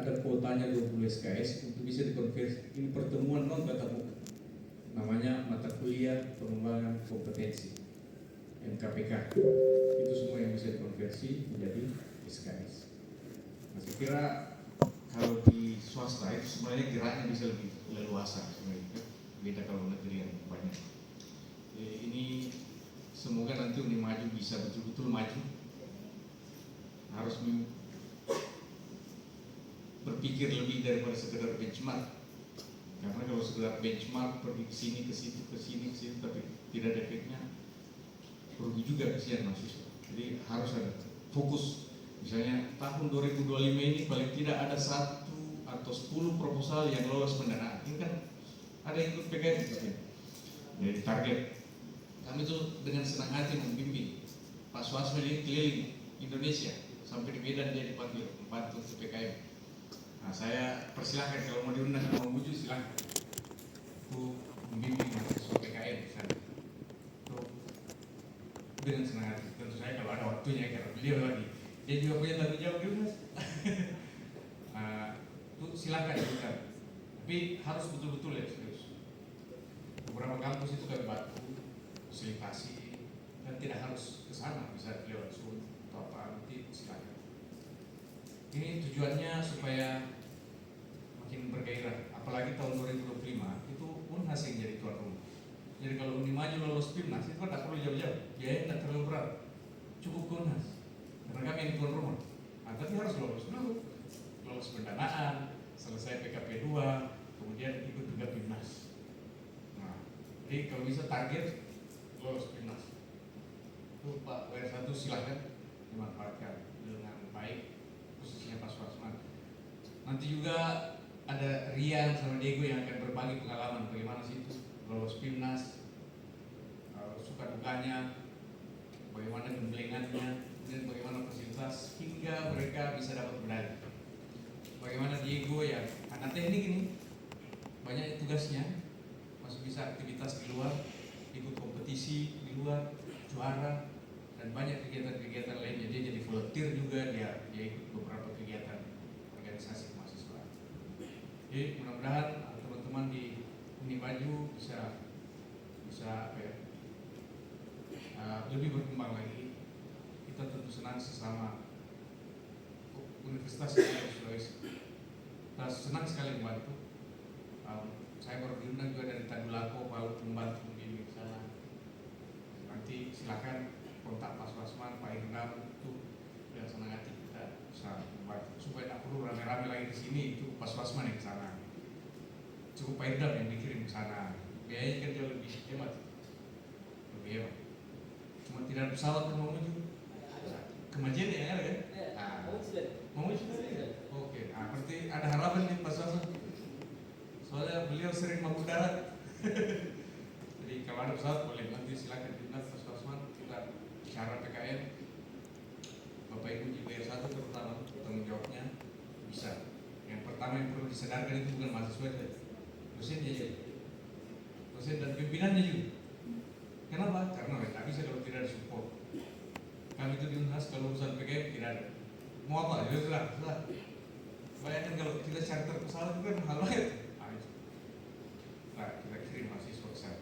ada kuotanya 20 SKS untuk bisa dikonversi. Ini pertemuan non tatap muka, namanya mata kuliah pengembangan kompetensi MKPK. Itu semua yang bisa dikonversi menjadi SKS. Nah, saya kira kalau di swasta itu sebenarnya geraknya bisa lebih leluasa sebenarnya, beda kalau negeri yang banyak. Ini semoga nanti Uni Maju bisa betul-betul maju. Harus berpikir lebih daripada sekedar benchmark. Karena kalau sekedar benchmark pergi ke sini ke situ ke sini ke situ tapi tidak ada efeknya, rugi juga kesian mahasiswa. Jadi harus ada fokus. Misalnya tahun 2025 ini paling tidak ada 1 atau 10 proposal yang lolos pendanaan. Ini kan ada yang ikut PKM. Jadi target kami tuh dengan senang hati membimbing Pak Suasma ini keliling Indonesia sampai di Medan dia dipanggil membantu PKM. Nah, saya persilahkan kalau mau diundang mau muncul silahkan. Aku membimbing mahasiswa PKM di sana. Dengan senang hati. Tentu saya kalau ada waktunya karena beliau lagi dia juga punya tanggung jawab juga mas. Itu silahkan ikutkan. Tapi harus betul-betul ya serius. Beberapa kampus itu kayak batu, fasilitasi dan tidak harus ke sana, bisa lewat Zoom atau apa nanti silahkan. Ini tujuannya supaya makin bergairah, apalagi tahun 2025 itu Unhas yang jadi tuan rumah. Jadi kalau Uni Maju lolos Pimnas itu kan tak perlu jauh-jauh, biaya tidak terlalu berat, cukup ke Unhas karena kami yang tuan rumah. Nah, tapi harus lolos dulu, lolos pendanaan, selesai PKP 2, kemudian ikut juga Pimnas. Nah, jadi kalau bisa target lolos Pimnas. Itu Pak WR1 silahkan dimanfaatkan dengan baik, khususnya Pak Suasman. Nanti juga ada Rian sama Diego yang akan berbagi pengalaman bagaimana sih itu lolos Pimnas, suka dukanya, bagaimana gemblengannya, dan bagaimana fasilitas hingga mereka bisa dapat medali. Bagaimana Diego yang anak teknik ini banyak tugasnya, masih bisa aktivitas di luar, ikut kompetisi di luar, juara, dan banyak kegiatan-kegiatan lainnya. Dia jadi volunteer juga, dia ikut beberapa kegiatan organisasi mahasiswa. Jadi mudah-mudahan teman-teman di Uni Maju bisa apa ya, lebih berkembang lagi. Kita tentu senang sesama Universitas Sulawesi. Kita senang sekali membantu. Saya baru diundang juga dari Tadulako, Palu membantu membimbing sana. Nanti silakan kontak Pak Suasman, Pak Irnam itu dengan senang hati kita bisa membantu supaya tak perlu rame-rame lagi di sini. Itu Pak Suasman yang ke sana. Cukup Pak Irnam yang dikirim ke sana. Biayanya kan jauh lebih hemat. Lebih hemat. Cuma tidak ada pesawat ke Mamuju. Kemajian ya ada kan? Mamuju sudah. Oke, berarti ada harapan nih Pak Suasman. Soalnya beliau sering mampu darat. Jadi kalau ada pesawat boleh nanti silakan diundang Pak Suasman, kita bicara PKM. Bapak Ibu di WR1 terutama tanggung jawabnya bisa. Yang pertama yang perlu disadarkan itu bukan mahasiswa saja, dosennya juga, dosen dan pimpinannya juga. Kenapa? Karena tidak bisa kalau tidak ada support. Kami itu di Unhas kalau urusan PKM tidak ada. Mau apa? Ya sudah. Bayangkan kalau kita charter pesawat itu kan mahal banget. Nah, kita kirim mahasiswa ke sana.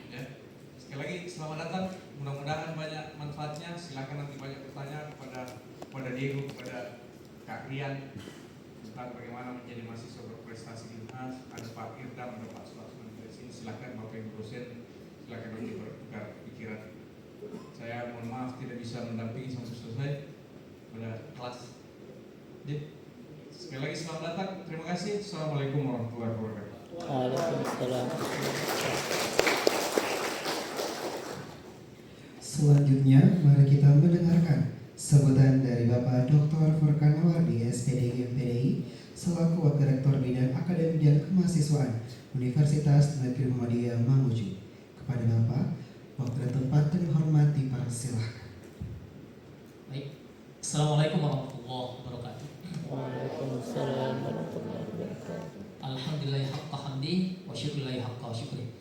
Ya. Sekali lagi selamat datang. Mudah-mudahan banyak manfaatnya. Silakan nanti banyak bertanya kepada Diego, kepada Kak Rian tentang bagaimana menjadi mahasiswa berprestasi di Unhas. Ada Pak Irdam, ada Pak Suasman di sini. Silakan Bapak Ibu dosen, silakan nanti bertukar pikiran. Saya mohon maaf tidak bisa mendampingi sampai selesai pada kelas. Jadi, sekali lagi selamat datang. Terima kasih. Assalamualaikum warahmatullahi wabarakatuh. Waalaikumsalam. Selanjutnya, mari kita mendengarkan sambutan dari Bapak Dr. Furkan Awardi, SPD MPDI, selaku Wakil Rektor Bidang Akademik dan Kemahasiswaan Universitas Negeri Muhammadiyah Mamuju. Kepada Bapak, waktu dan tempat kami hormati, persilahkan. Baik, Assalamualaikum warahmatullahi wabarakatuh. Waalaikumsalam warahmatullahi wabarakatuh. Alhamdulillah haqqa hamdi wa syukrillahi haqqa syukri.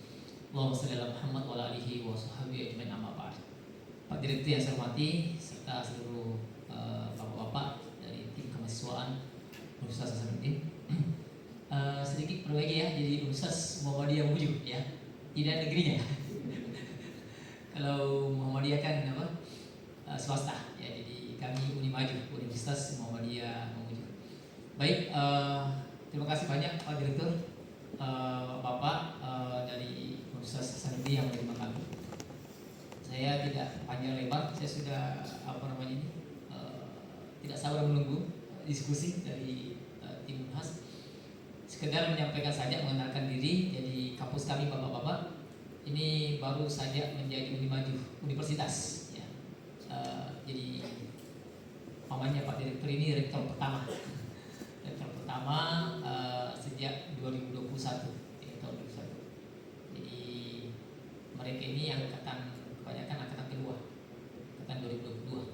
Allahumma shalli ala Muhammad wa ala alihi wa sahbihi ajmain, amma ba'd. Pak Direktur yang saya hormati serta seluruh bapak-bapak dari tim kemahasiswaan Universitas Hasanuddin. Sedikit perbaiki ya, jadi Universitas Muhammadiyah Wujud ya, tidak negerinya. Kalau Muhammadiyah kan apa? Swasta ya, jadi kami Unimaju, Universitas Muhammadiyah Wujud. Baik, terima kasih banyak Pak Direktur, Bapak dari Universitas Hasanuddin yang menerima kami. Saya tidak panjang lebar, saya sudah tidak sabar menunggu diskusi dari tim Unhas. Sekedar menyampaikan saja, mengenalkan diri. Jadi kampus kami bapak-bapak ini baru saja menjadi Unimaju Universitas ya. Jadi pamannya Pak Direktur ini rektor pertama sejak 2021 ya, tahun 2021. Jadi mereka ini kebanyakan angkatan kedua, angkatan 2022.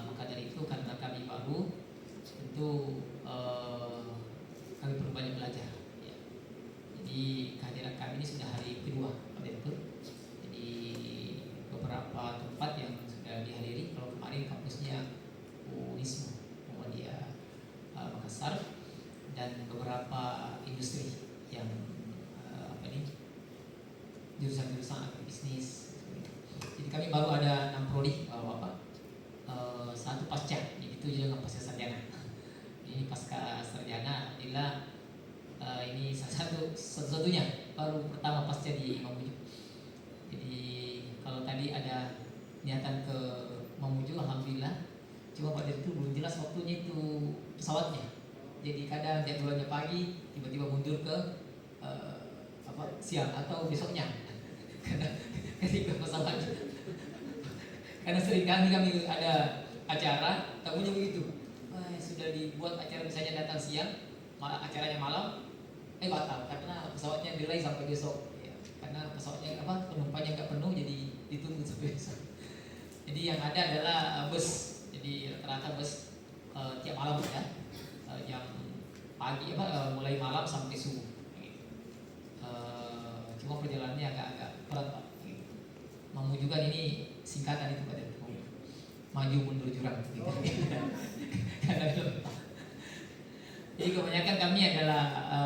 Maka dari itu karena kami baru, tentu kami perlu banyak belajar ya. Jadi kehadiran kami ini sudah hari kedua Pak Direktur. Jadi beberapa tempat yang sudah dihadiri, kalau kemarin kampusnya Unisma Muhammadiyah Makassar, dan beberapa industri yang jurusan-jurusan agribisnis. Jadi kami baru ada 6 prodi Bapak. Satu pasca, itu juga dengan pasca sarjana. Ini pasca sarjana adalah ini satu-satunya baru pertama pasca di Mamuju. Jadi kalau tadi ada niatan ke Mamuju, alhamdulillah. Cuma Pak Direktur belum jelas waktunya itu pesawatnya. Jadi kadang jadwalnya pagi, tiba-tiba mundur ke siang atau besoknya. Karena ketika pesawatnya, karena sering kami ada acara, tahunya begitu. Sudah dibuat acara misalnya datang siang, malah acaranya malam, batal karena pesawatnya delay sampai besok. Ya, karena pesawatnya penumpangnya nggak penuh, jadi ditunggu sampai besok. Jadi yang ada adalah bus. Jadi rata-rata bus tiap malam ya, yang pagi mulai malam sampai subuh. Cuma perjalanannya agak berat Pak. Mamuju kan ini singkatan itu Pak Direktur. Maju mundur jurang gitu. Karena jadi kebanyakan kami adalah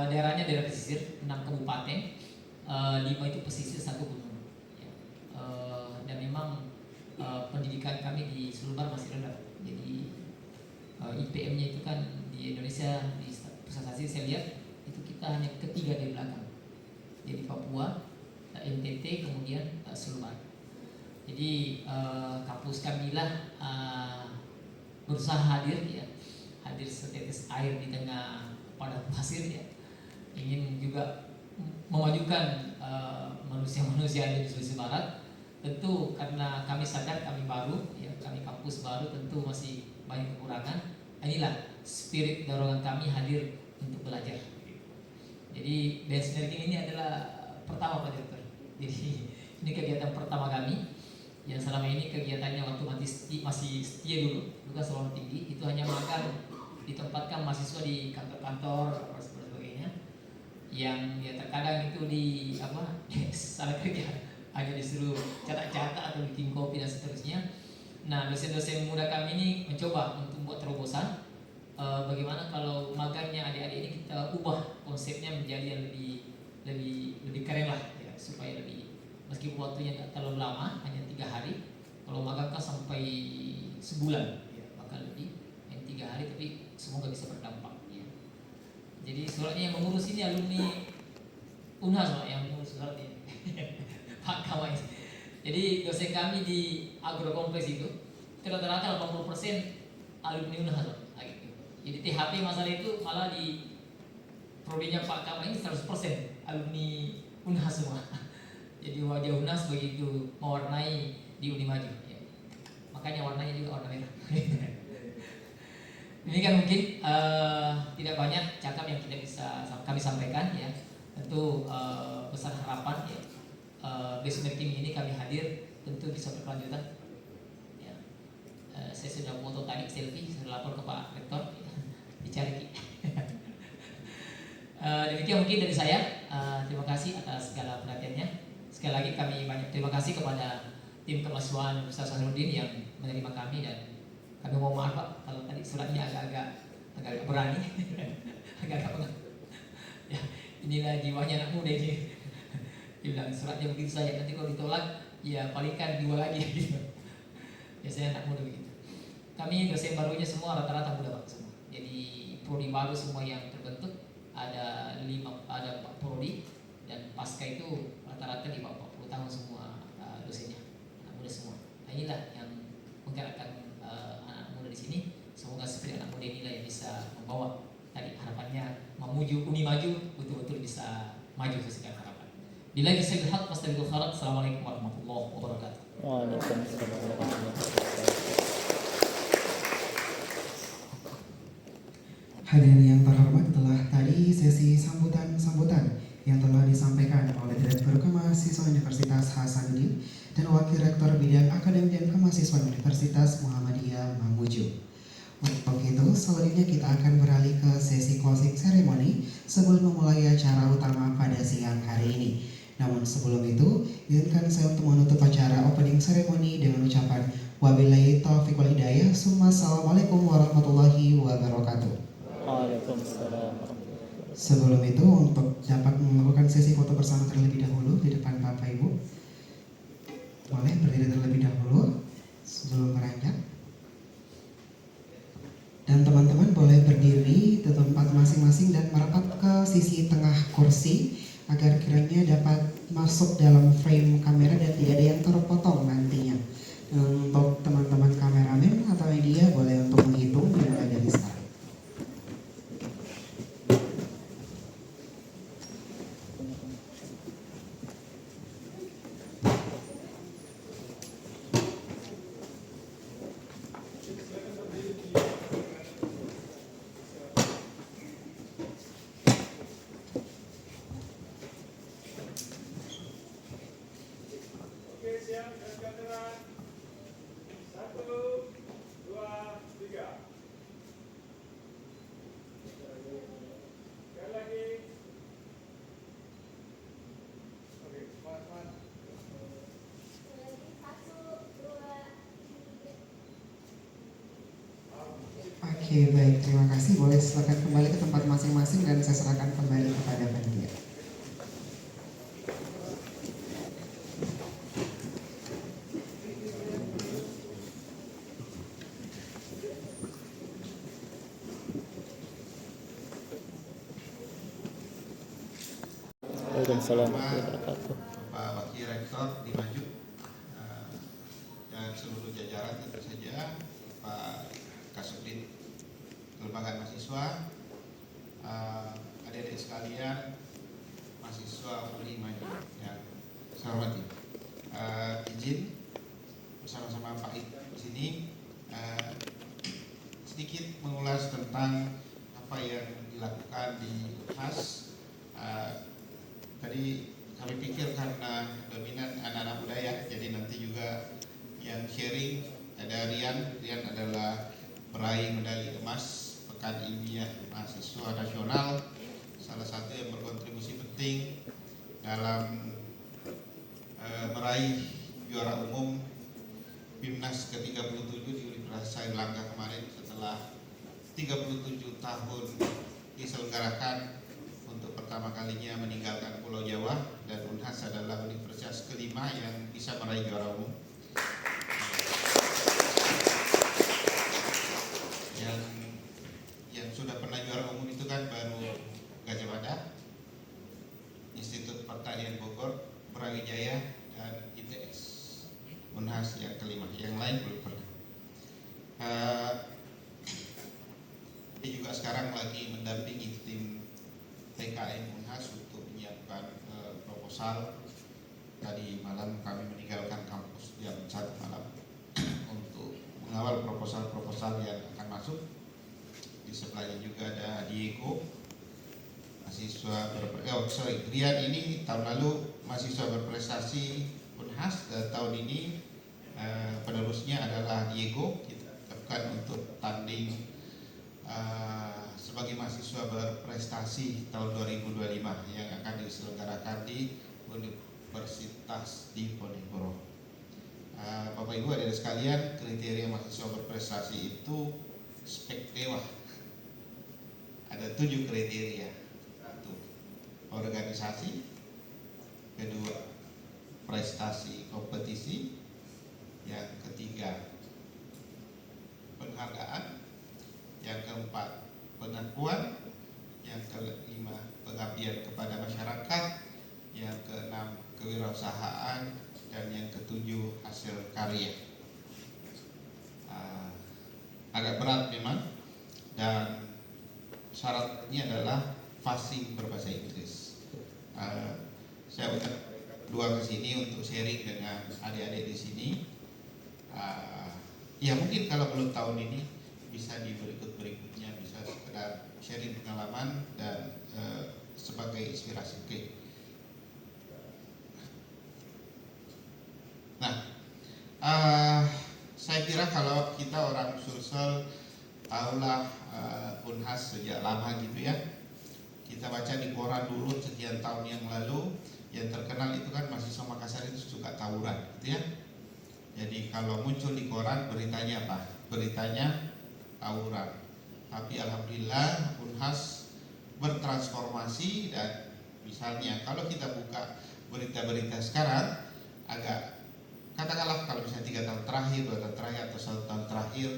daerahnya daerah pesisir, 6 kabupaten, 5 itu pesisir, 1 gunung ya. Dan memang pendidikan kami di Sulbar masih rendah. Jadi IPM-nya itu kan di Indonesia, di pusat hasil saya lihat itu kita hanya ketiga di belakang. Jadi Papua, NTT, kemudian Sulbar. Jadi kampus kami lah berusaha hadir setetes air di tengah padang pasir ya. Ingin juga memajukan manusia-manusia di Sulawesi Barat. Tentu karena kami sadar kami baru ya, kami kampus baru, tentu masih banyak kekurangan. Inilah spirit dorongan kami hadir untuk belajar. Jadi benchmarking ini adalah pertama Pak Direktur. Jadi ini kegiatan pertama kami yang selama ini kegiatannya waktu masih setia dulu kan Selama Tinggi, itu hanya makan, ditempatkan mahasiswa di kantor-kantor dan sebagainya, yang ya terkadang itu di sana kerja hanya disuruh catat-catat atau bikin kopi dan seterusnya. Nah, dosen-dosen muda kami ini mencoba untuk buat terobosan. Bagaimana kalau magangnya adik-adik ini kita ubah konsepnya menjadi yang lebih keren lah ya, supaya lebih, meskipun waktunya tidak terlalu lama, hanya 3 hari. Kalau magang kan sampai sebulan ya, bahkan lebih, yang 3 hari, tapi semoga bisa berdampak ya. Jadi suratnya yang mengurus ini alumni Unhas Pak, yang mengurus suratnya Pak Kamai. Jadi dosen kami di agrokompleks itu rata-rata 80% alumni Unhas Pak. Jadi THP masalah itu malah di prodinya Pak Kamai ini 100% alumni Unhas semua. Jadi wajah Unhas begitu mewarnai di Unimaju ya. Makanya warnanya juga warna merah. Ini kan mungkin tidak banyak cakap yang kita bisa kami sampaikan ya. Tentu besar harapan ya, benchmarking ini kami hadir tentu bisa berkelanjutan ya. Saya sudah foto tadi selfie, saya lapor ke Pak Rektor ya, dicari. Demikian mungkin dari saya. Terima kasih atas segala perhatiannya. Sekali lagi kami banyak terima kasih kepada tim kemahasiswaan Universitas Hasanuddin yang menerima kami, dan kami mohon maaf Pak kalau tadi suratnya agak-agak agak berani, agak ya inilah jiwanya anak muda ini. Dia bilang suratnya begitu saja, nanti kalau ditolak ya palingkan 2 lagi gitu. Biasanya anak muda begitu. Kami dosen barunya semua rata-rata muda Pak semua. Jadi prodi baru semua yang terbentuk ada 4 prodi, dan pasca itu rata-rata di bawah 40 tahun semua dosennya, anak muda semua. Nah, inilah yang menggerakkan anak muda di sini. Semoga seperti anak muda inilah yang bisa membawa tadi harapannya memuju Uni maju, betul-betul bisa maju sesuai harapan. Bila bisa lihat Fastabiqul Khairat. Assalamualaikum warahmatullahi wabarakatuh. Waalaikumsalam warahmatullahi wabarakatuh. Hadirin yang terhormat, telah tadi sesi sambutan-sambutan yang telah disampaikan oleh Direktur Kemahasiswaan Universitas Hasanuddin dan Wakil Rektor Bidang Akademik dan Kemahasiswaan Universitas Muhammadiyah Mamuju. Untuk itu, selanjutnya kita akan beralih ke sesi closing ceremony sebelum memulai acara utama pada siang hari ini. Namun sebelum itu, izinkan saya untuk menutup acara opening ceremony dengan ucapan wabillahi taufiq wal hidayah. Assalamualaikum warahmatullahi wabarakatuh. Waalaikumsalam warahmatullahi wabarakatuh. Sebelum itu, untuk dapat melakukan sesi foto bersama terlebih dahulu di depan Bapak Ibu, boleh berdiri terlebih dahulu sebelum beranjak. Dan teman-teman boleh berdiri di tempat masing-masing dan merapat ke sisi tengah kursi agar kiranya dapat masuk dalam frame kamera dan tidak ada yang terpotong nantinya. Dan untuk teman-teman kameramen atau media boleh untuk menghitung dimulai dari sekarang. Oke, baik, terima kasih. Boleh silakan kembali ke tempat masing-masing dan saya serahkan kembali kepada panitia. Waalaikumsalam warahmatullahi wabarakatuh. Pak Wakil Rektor dimaju dan seluruh jajaran tentu saja, Pak Kasubdit Kelembagaan Mahasiswa, adik-adik sekalian, mahasiswa Uni Maju yang saya hormati. Izin bersama-sama Pak Id di sini sedikit mengulas tentang apa yang dilakukan di UNHAS. Tadi kami pikir karena dominan anak-anak muda ya, jadi nanti juga yang sharing ada Rian adalah peraih medali emas Pekan Ilmiah Mahasiswa Nasional, salah satu yang berkontribusi penting dalam meraih juara umum BIMNAS ke-37 di Universitas Airlangga kemarin setelah 37 tahun diselenggarakan untuk pertama kalinya meninggalkan Pulau Jawa, dan UNHAS adalah universitas kelima yang bisa meraih juara umum. Yang sudah pernah juara umum itu kan baru Gajah Mada, Institut Pertanian Bogor, Brawijaya, dan ITS. UNHAS yang kelima, yang lain belum pernah. Dia juga sekarang lagi mendampingi tim TKM UNHAS untuk menyiapkan proposal. Tadi malam kami meninggalkan kampus jam 1 malam untuk mengawal proposal-proposal yang akan masuk. Di sebelahnya juga ada Diego, mahasiswa Rian ini tahun lalu mahasiswa berprestasi UNHAS, dan tahun ini penerusnya adalah Diego. Kita tetapkan untuk tanding sebagai mahasiswa berprestasi tahun 2025 yang akan diselenggarakan di Universitas Diponegoro. Bapak Ibu adik sekalian, kriteria mahasiswa berprestasi itu spek dewa. ada 7 kriteria. 1, organisasi. 2, prestasi kompetisi. Yang ketiga, penghargaan. Yang keempat, pengakuan. Yang kelima, pengabdian kepada masyarakat. Yang keenam, kewirausahaan. Dan yang ketujuh, hasil karya. Agak berat memang, dan syaratnya adalah fasih berbahasa Inggris. Saya undang dua ke sini untuk sharing dengan adik-adik di sini. Ya mungkin kalau belum tahun ini bisa di berikutnya bisa sekedar sharing pengalaman dan sebagai inspirasi. Oke. Nah, saya kira kalau kita orang Sulsel tahulah Unhas sejak lama gitu ya. Kita baca di koran dulu sekian tahun yang lalu, yang terkenal itu kan mahasiswa Makassar itu suka tawuran gitu ya. Jadi kalau muncul di koran beritanya apa? Beritanya tawuran. Tapi alhamdulillah Unhas bertransformasi, dan misalnya kalau kita buka berita-berita sekarang agak, katakanlah kalau misalnya 3 tahun terakhir, 2 tahun terakhir atau 1 tahun terakhir,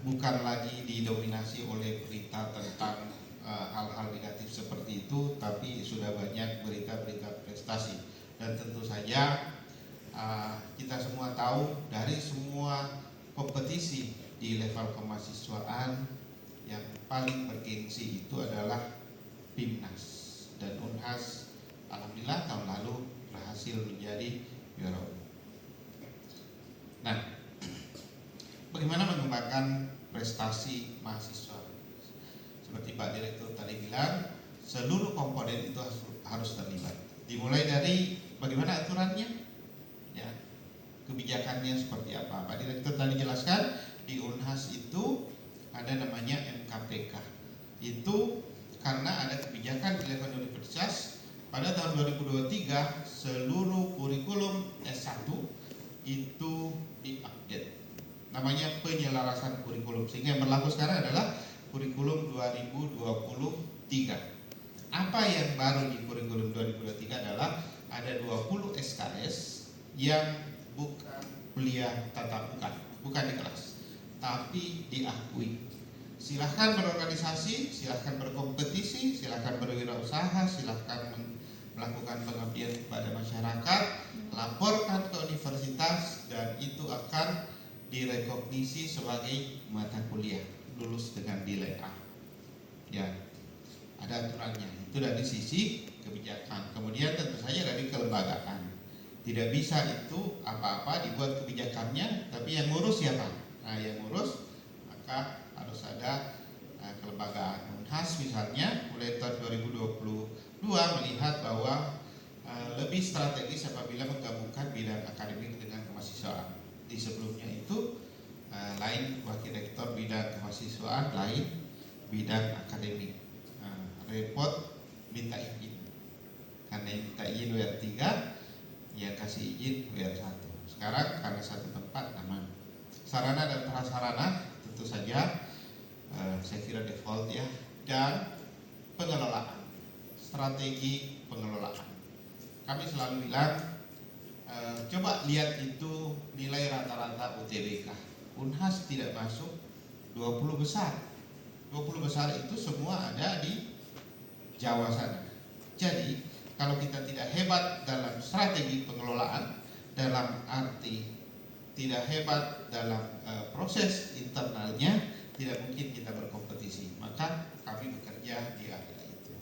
bukan lagi didominasi oleh berita tentang hal-hal negatif seperti itu, tapi sudah banyak berita-berita prestasi. Dan tentu saja kita semua tahu dari semua kompetisi di level kemahasiswaan yang paling bergengsi itu adalah PIMNAS, dan Unhas alhamdulillah tahun lalu berhasil menjadi juara umum. Nah, bagaimana mengembangkan prestasi mahasiswa? Seperti Pak Direktur tadi bilang, seluruh komponen itu harus terlibat. Dimulai dari bagaimana aturannya, ya, kebijakannya seperti apa. Pak Direktur tadi jelaskan di Unhas itu ada namanya MKPK. Itu karena ada kebijakan di level universitas pada tahun 2023 seluruh kurikulum S1 itu diupdate. Namanya penyelarasan kurikulum, sehingga yang berlaku sekarang adalah kurikulum 2023. Apa yang baru di kurikulum 2023 adalah ada 20 SKS yang bukan kuliah tatap muka, bukan di kelas, tapi diakui. Silahkan berorganisasi, silahkan berkompetisi, silahkan berwirausaha, silahkan melakukan pengabdian kepada masyarakat, laporkan ke universitas, dan itu akan direkognisi sebagai mata kuliah, lulus dengan nilai A. Ya, ada aturannya. Itu dari sisi kebijakan. Kemudian tentu saja dari kelembagaan. Tidak bisa itu apa-apa dibuat kebijakannya, tapi yang ngurus siapa? Nah, yang ngurus maka harus ada kelembagaan. Unhas misalnya mulai tahun 2022 melihat bahwa lebih strategis apabila menggabungkan bidang akademik dengan kemahasiswaan. Di sebelumnya itu lain wakil rektor bidang kemahasiswaan, lain bidang akademik. Repot minta izin, karena yang minta izin WR3 ya kasih izin WR1. Sekarang karena satu tempat aman. Sarana dan prasarana tentu saja saya kira default ya, dan pengelolaan, strategi pengelolaan. Kami selalu bilang coba lihat itu nilai rata-rata UTBK. Unhas tidak masuk 20 besar. 20 besar itu semua ada di Jawa sana. Jadi kalau kita tidak hebat dalam strategi pengelolaan, dalam arti tidak hebat dalam proses internalnya, tidak mungkin kita berkompetisi. Maka kami bekerja di area itu.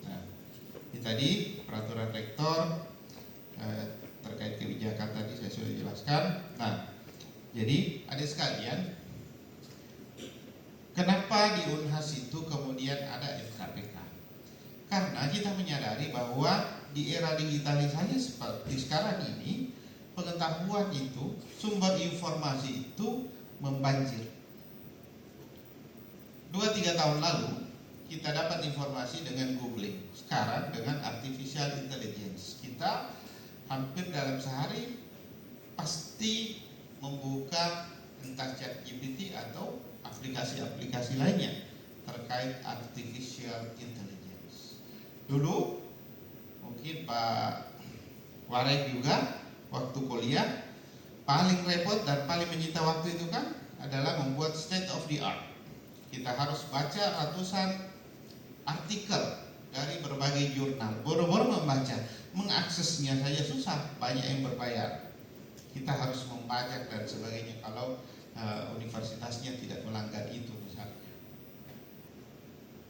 Nah, ini tadi peraturan rektor terkait kebijakan tadi saya sudah jelaskan. Nah, jadi adik sekalian, kenapa di Unhas itu kemudian ada MKPK? Karena kita menyadari bahwa di era digitalisasi seperti sekarang ini, pengetahuan itu, sumber informasi itu membanjir. 2-3 tahun lalu kita dapat informasi dengan googling. Sekarang dengan artificial intelligence, kita hampir dalam sehari pasti membuka entah ChatGPT atau aplikasi-aplikasi lainnya terkait artificial intelligence. Dulu mungkin Pak Warek juga waktu kuliah paling repot dan paling menyita waktu itu kan adalah membuat state of the art. Kita harus baca ratusan artikel dari berbagai jurnal, boro-boro membaca, mengaksesnya saja susah, banyak yang berbayar. Kita harus membajak dan sebagainya kalau universitasnya tidak melanggar itu misalnya.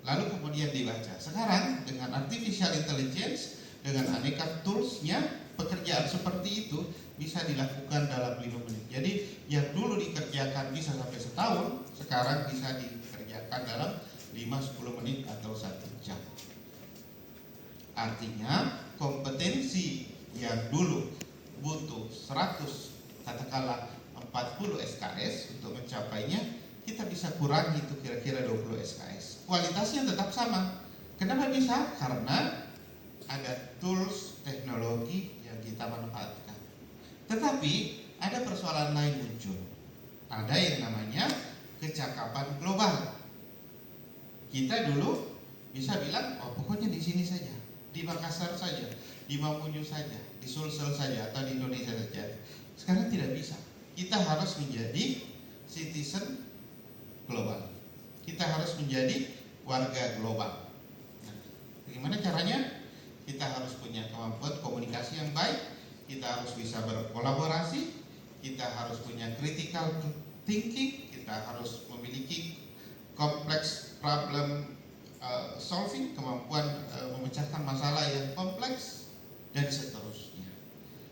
Lalu kemudian dibaca. Sekarang dengan artificial intelligence, dengan aneka toolsnya, pekerjaan seperti itu bisa dilakukan dalam 5 menit. Jadi yang dulu dikerjakan bisa sampai setahun, sekarang bisa dikerjakan dalam 5-10 menit atau 1 jam. Artinya kompetensi yang dulu butuh 100, katakanlah 40 SKS untuk mencapainya, kita bisa kurangi itu kira-kira 20 SKS. Kualitasnya tetap sama. Kenapa bisa? Karena ada tools teknologi yang kita manfaatkan. Tetapi ada persoalan lain muncul. Ada yang namanya kecakapan global. Kita dulu bisa bilang, oh pokoknya di sini saja, di Makassar saja, di Mamuju saja, di Sulsel saja, atau di Indonesia saja. Sekarang tidak bisa. Kita harus menjadi citizen global. Kita harus menjadi warga global. Nah, bagaimana caranya? Kita harus punya kemampuan komunikasi yang baik. Kita harus bisa berkolaborasi. Kita harus punya critical thinking. Kita harus memiliki kompleks problem solving, kemampuan memecahkan masalah yang kompleks, dan seterusnya.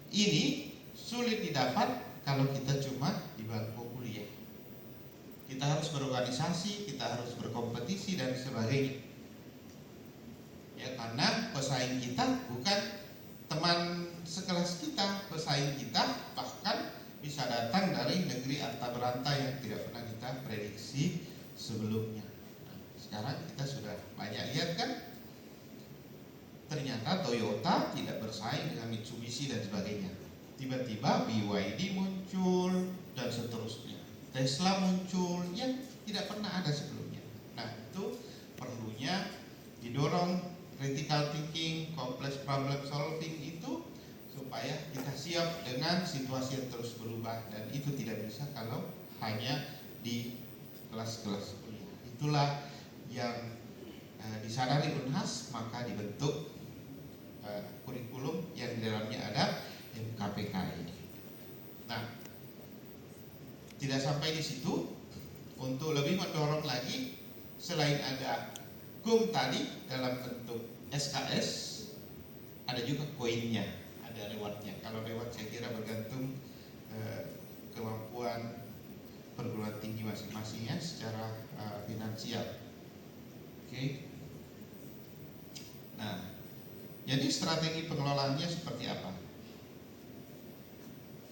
Ini sulit didapat kalau kita cuma di bangku kuliah. Kita harus berorganisasi, kita harus berkompetisi dan sebagainya. Ya, karena pesaing kita bukan teman sekelas kita, pesaing kita bahkan bisa datang dari negeri harta beranta yang tidak pernah kita prediksi sebelumnya. Sekarang kita sudah banyak lihat kan, ternyata Toyota tidak bersaing dengan Mitsubishi dan sebagainya. Tiba-tiba BYD muncul dan seterusnya. Tesla muncul yang tidak pernah ada sebelumnya. Nah, itu perlunya didorong critical thinking, complex problem solving itu supaya kita siap dengan situasi yang terus berubah, dan itu tidak bisa kalau hanya di kelas-kelas kuliah. Itulah yang disadari Unhas, maka dibentuk kurikulum yang di dalamnya ada MKPK ini. Nah, tidak sampai di situ, untuk lebih mendorong lagi, selain ada KUM tadi dalam bentuk SKS, ada juga koinnya, ada rewardnya. Kalau reward saya kira bergantung kemampuan perguruan tinggi masing-masingnya secara finansial. Oke. Nah, jadi strategi pengelolaannya seperti apa?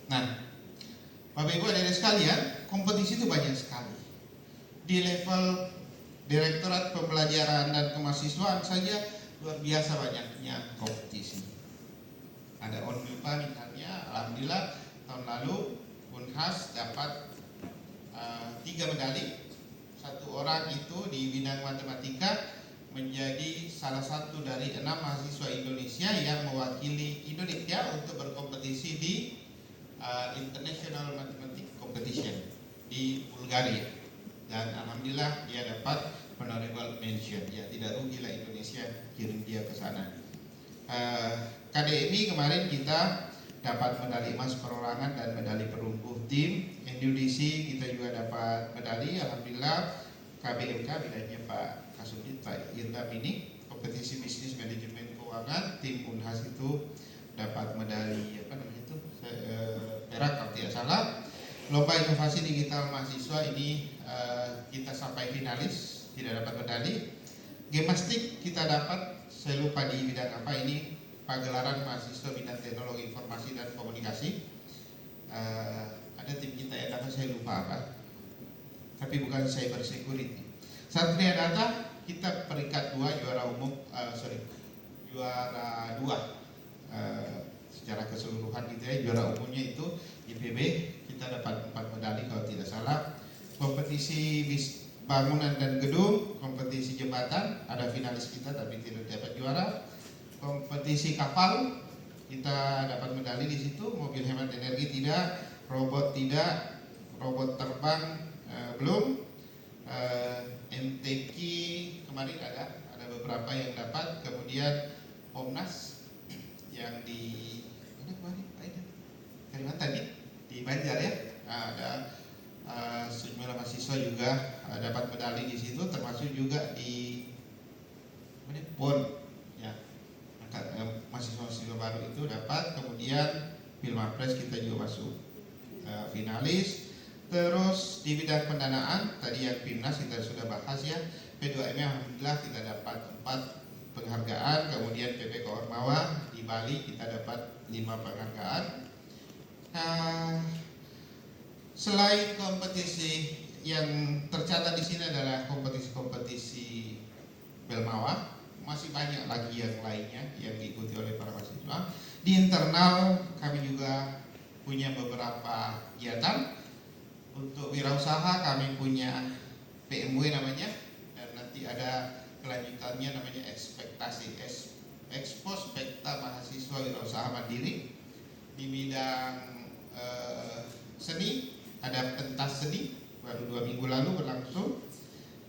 Nah, Bapak Ibu adik-adik sekalian, kompetisi itu banyak sekali. Di level Direktorat Pembelajaran dan Kemahasiswaan saja luar biasa banyaknya kompetisi. Ada ONMIPA misalnya, alhamdulillah tahun lalu Unhas dapat 3 medali. Satu orang itu di bidang matematika menjadi salah satu dari 6 mahasiswa Indonesia yang mewakili Indonesia untuk berkompetisi di International Mathematics Competition di Bulgaria, dan alhamdulillah dia dapat honorable mention. Ya, tidak rugilah Indonesia kirim dia ke sana. KDMI kemarin kita dapat medali emas perorangan dan medali perunggu tim. NUDC kita juga dapat medali, alhamdulillah. KBMK bidangnya Pak Kasubdit, Pak Irgam ini kompetisi bisnis manajemen keuangan, tim Unhas itu dapat medali perak kalau tidak salah. Lomba inovasi digital mahasiswa ini kita sampai finalis, tidak dapat medali. Gemastik kita dapat, saya lupa di bidang apa ini, pagelaran mahasiswa bidang teknologi informasi dan komunikasi. Ada tim kita yang dapat, saya lupa apa, tapi bukan cyber security. Satria Data kita peringkat 2, juara umum, juara 2 secara keseluruhan gitu ya. Juara umumnya itu IPB, kita dapat 4 medali kalau tidak salah. kompetisi bangunan dan gedung, kompetisi jembatan, ada finalis kita tapi tidak dapat juara. Kompetisi kapal, kita dapat medali di situ. Mobil hemat energi tidak, robot tidak, robot terbang belum. MTQ kemarin ada beberapa yang dapat. Kemudian Pomnas yang di mana kemarin? Kalimantan nih, di Banjar ya. Ada sejumlah mahasiswa juga dapat medali di situ, termasuk juga di PON ya. Mahasiswa baru itu dapat. Kemudian Pilmapres kita juga masuk finalis. Terus di bidang pendanaan tadi yang Pimnas kita sudah bahas ya. P2M alhamdulillah kita dapat 4 penghargaan. Kemudian PP Ormawa di Bali kita dapat 5 penghargaan. Nah, selain kompetisi yang tercatat di sini adalah kompetisi-kompetisi Belmawa, masih banyak lagi yang lainnya yang diikuti oleh para mahasiswa. Di internal kami juga punya beberapa kegiatan. Untuk wirausaha kami punya PMW namanya, dan nanti ada kelanjutannya namanya Expo Spekta Mahasiswa Wirausaha Mandiri. Di bidang seni ada pentas seni baru 2 minggu lalu berlangsung.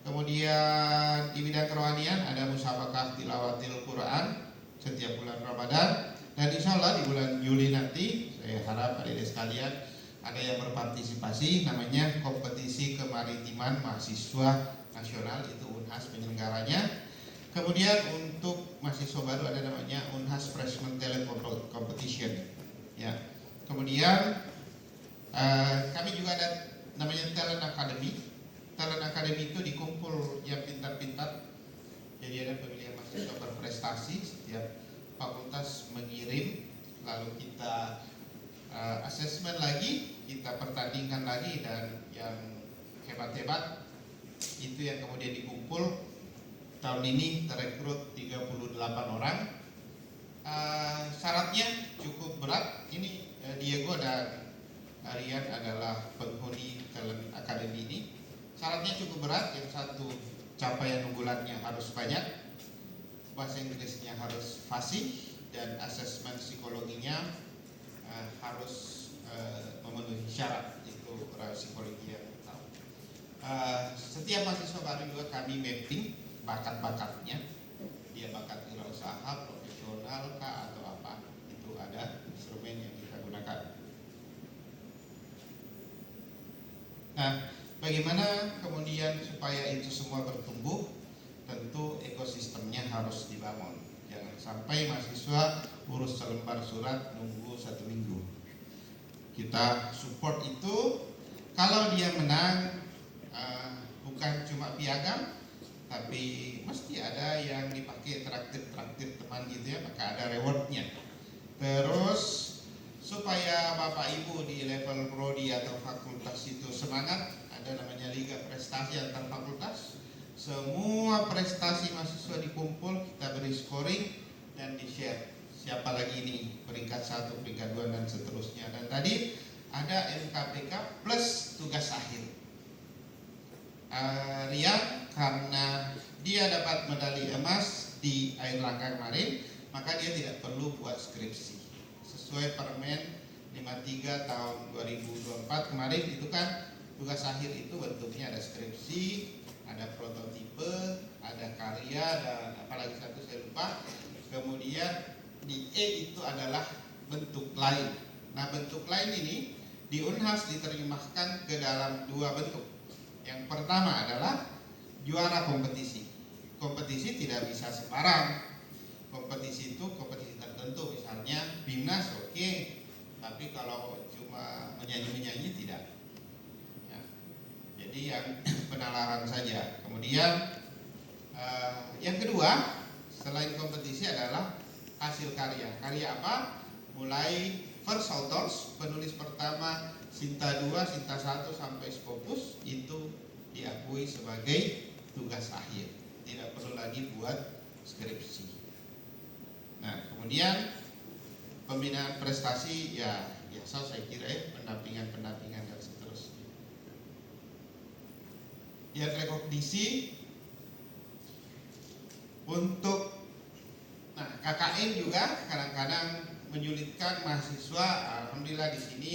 Kemudian di bidang kerohanian ada musabakah tilawatil Quran setiap bulan Ramadan, dan insya Allah di bulan Juli nanti saya harap adik-adik sekalian ada yang berpartisipasi, namanya kompetisi kemaritiman mahasiswa nasional, itu Unhas penyelenggaranya. Kemudian untuk mahasiswa baru ada namanya Unhas Freshman Talent Competition ya. Kemudian kami juga ada namanya Talent Academy. Talent Academy itu dikumpul yang pintar-pintar, jadi ada pemilihan mahasiswa berprestasi, setiap fakultas mengirim, lalu kita asesmen lagi, kita pertandingkan lagi, dan yang hebat-hebat itu yang kemudian dikumpul. Tahun ini terekrut 38 orang. Syaratnya cukup berat. Ini Diego dan Arian adalah penghuni Talent Academy ini. Syaratnya cukup berat. Yang satu, capaian unggulannya harus banyak, bahasa Inggrisnya harus fasih, dan asesmen psikologinya harus memenuhi syarat, itu psikologi yang tahu. Setiap mahasiswa baru juga kami mapping bakat-bakatnya, dia bakat wirausaha, profesional kah atau apa, itu ada instrumen yang kita gunakan. Nah, bagaimana kemudian supaya itu semua bertumbuh? Tentu ekosistemnya harus dibangun. Jangan sampai mahasiswa urus selembar surat nunggu 1 minggu. Kita support itu. Kalau dia menang, bukan cuma piagam, tapi mesti ada yang dipakai traktir teman gitu ya, maka ada rewardnya. Terus supaya Bapak Ibu di level prodi atau fakultas itu semangat, ada namanya Liga Prestasi Antar Fakultas. Semua prestasi mahasiswa dikumpul, kita beri scoring dan di-share. Siapa lagi ini peringkat 1, peringkat 2 dan seterusnya. Dan tadi ada MKPK plus tugas akhir. Rian karena dia dapat medali emas di Air Langga kemarin, maka dia tidak perlu buat skripsi. Sesuai Permen 53 tahun 2024 kemarin itu kan tugas akhir itu bentuknya ada skripsi, ada prototipe, ada karya, dan apalagi satu saya lupa. Kemudian di E itu adalah bentuk lain. Nah, bentuk lain ini di Unhas diterjemahkan ke dalam 2 bentuk. Yang pertama adalah juara kompetisi. Kompetisi tidak bisa sembarang. Kompetisi itu kompetisi tertentu, misalnya Bimnas oke, tapi kalau cuma menyanyi-menyanyi tidak. Ya. Jadi yang penalaran saja. Kemudian yang kedua, selain kompetisi adalah hasil karya. Karya apa? Mulai first authors, penulis pertama, Sinta 2, Sinta 1 sampai Scopus, itu diakui sebagai tugas akhir. Tidak perlu lagi buat skripsi. Nah, kemudian pembinaan prestasi ya biasa saya kira ya, pendampingan dan seterusnya. Yang rekognisi untuk KKN juga kadang-kadang menyulitkan mahasiswa. Alhamdulillah di sini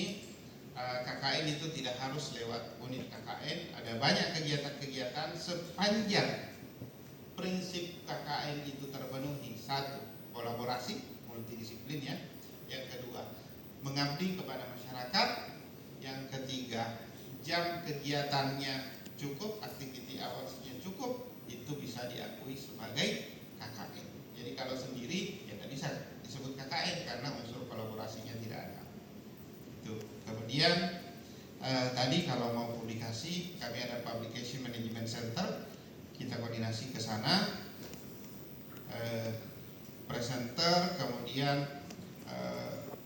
KKN itu tidak harus lewat unit KKN. Ada banyak kegiatan-kegiatan sepanjang prinsip KKN itu terpenuhi. Satu, kolaborasi multidisiplin ya. Yang kedua, mengabdi kepada masyarakat. Yang ketiga, jam kegiatannya cukup, activity hours-nya cukup, itu bisa diakui sebagai KKN. Jadi kalau sendiri ya tidak bisa disebut KKN karena unsur kolaborasinya tidak ada. Itu. Kemudian tadi kalau mau publikasi, kami ada Publication Management Center, kita koordinasi ke sana. Presenter, kemudian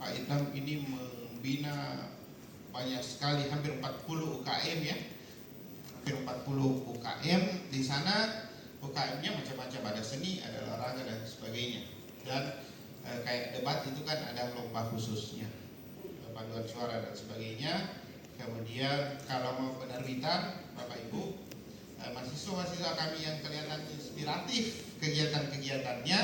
Pak Idam ini membina banyak sekali, hampir 40 UKM ya, hampir 40 UKM di sana. UKM-nya macam-macam, ada seni, ada olahraga dan sebagainya. Dan kayak debat itu kan ada lomba khususnya, paduan suara dan sebagainya. Kemudian kalau mau penerbitan, Bapak Ibu, mahasiswa-mahasiswa kami yang kelihatan inspiratif kegiatan-kegiatannya,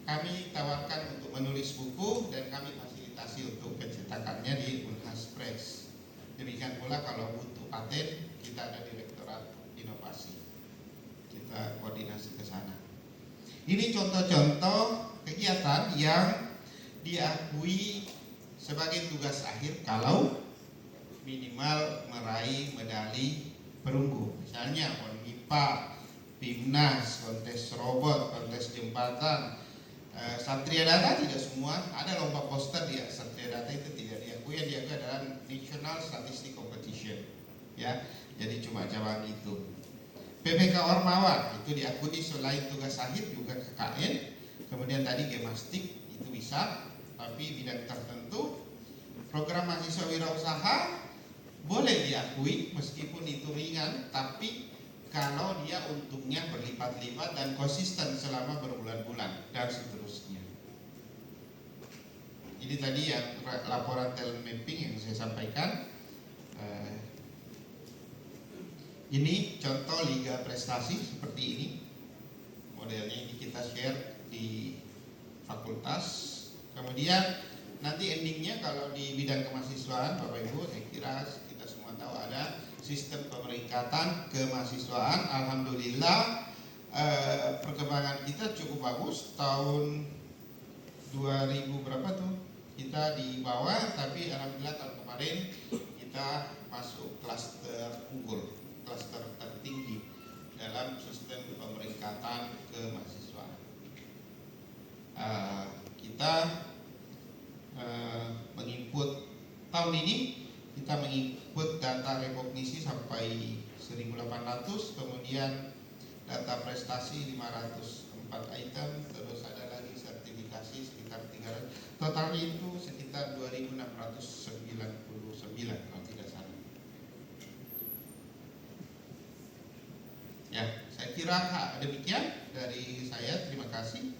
kami tawarkan untuk menulis buku dan kami fasilitasi untuk pencetakannya di Unhas Press. Demikian pula kalau butuh paten, kita ada Direktorat Inovasi, kita koordinasi ke sana. Ini contoh-contoh kegiatan yang diakui sebagai tugas akhir kalau minimal meraih medali perunggu. Misalnya ONMIPA, PIMNAS, kontes robot, kontes jembatan, Satria Data tidak semua, ada lomba poster dia. Satria Data itu tidak diakui, yang diakui adalah National Statistic Competition. Ya, jadi cuma cabang itu. PPK Ormawa itu diakui selain tugas akhir juga KKN. Kemudian tadi Gemastik itu bisa, tapi bidang tertentu. Program mahasiswa wirausaha boleh diakui meskipun itu ringan, tapi kalau dia untungnya berlipat-lipat dan konsisten selama berbulan-bulan dan seterusnya. Ini tadi yang laporan talent mapping yang saya sampaikan. Ini contoh liga prestasi seperti ini. Modelnya ini kita share di fakultas. Kemudian nanti endingnya kalau di bidang kemahasiswaan, Bapak Ibu, saya kira kita semua tahu ada sistem pemeringkatan kemahasiswaan. Alhamdulillah perkembangan kita cukup bagus. Tahun 2000 berapa tuh kita di bawah, tapi alhamdulillah tahun kemarin kita masuk klaster unggul, klaster tertinggi dalam sistem pemeringkatan kemahasiswaan. Kita menginput tahun ini, kita menginput data rekognisi sampai 1800, kemudian data prestasi 504 item, terus ada lagi sertifikasi sekitar 300, totalnya itu sekitar 2699 kalau tidak salah. Ya, saya kira demikian dari saya. Terima kasih.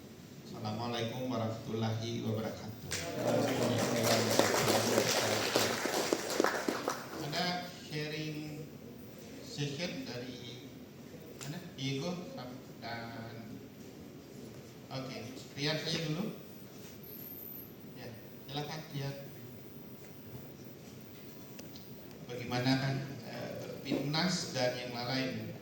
Assalamualaikum warahmatullahi wabarakatuh. Ada sharing session dari mana? Diego dan oke, Rian saja dulu. Ya, silakan Rian. Bagaimana PIMNAS dan yang lain?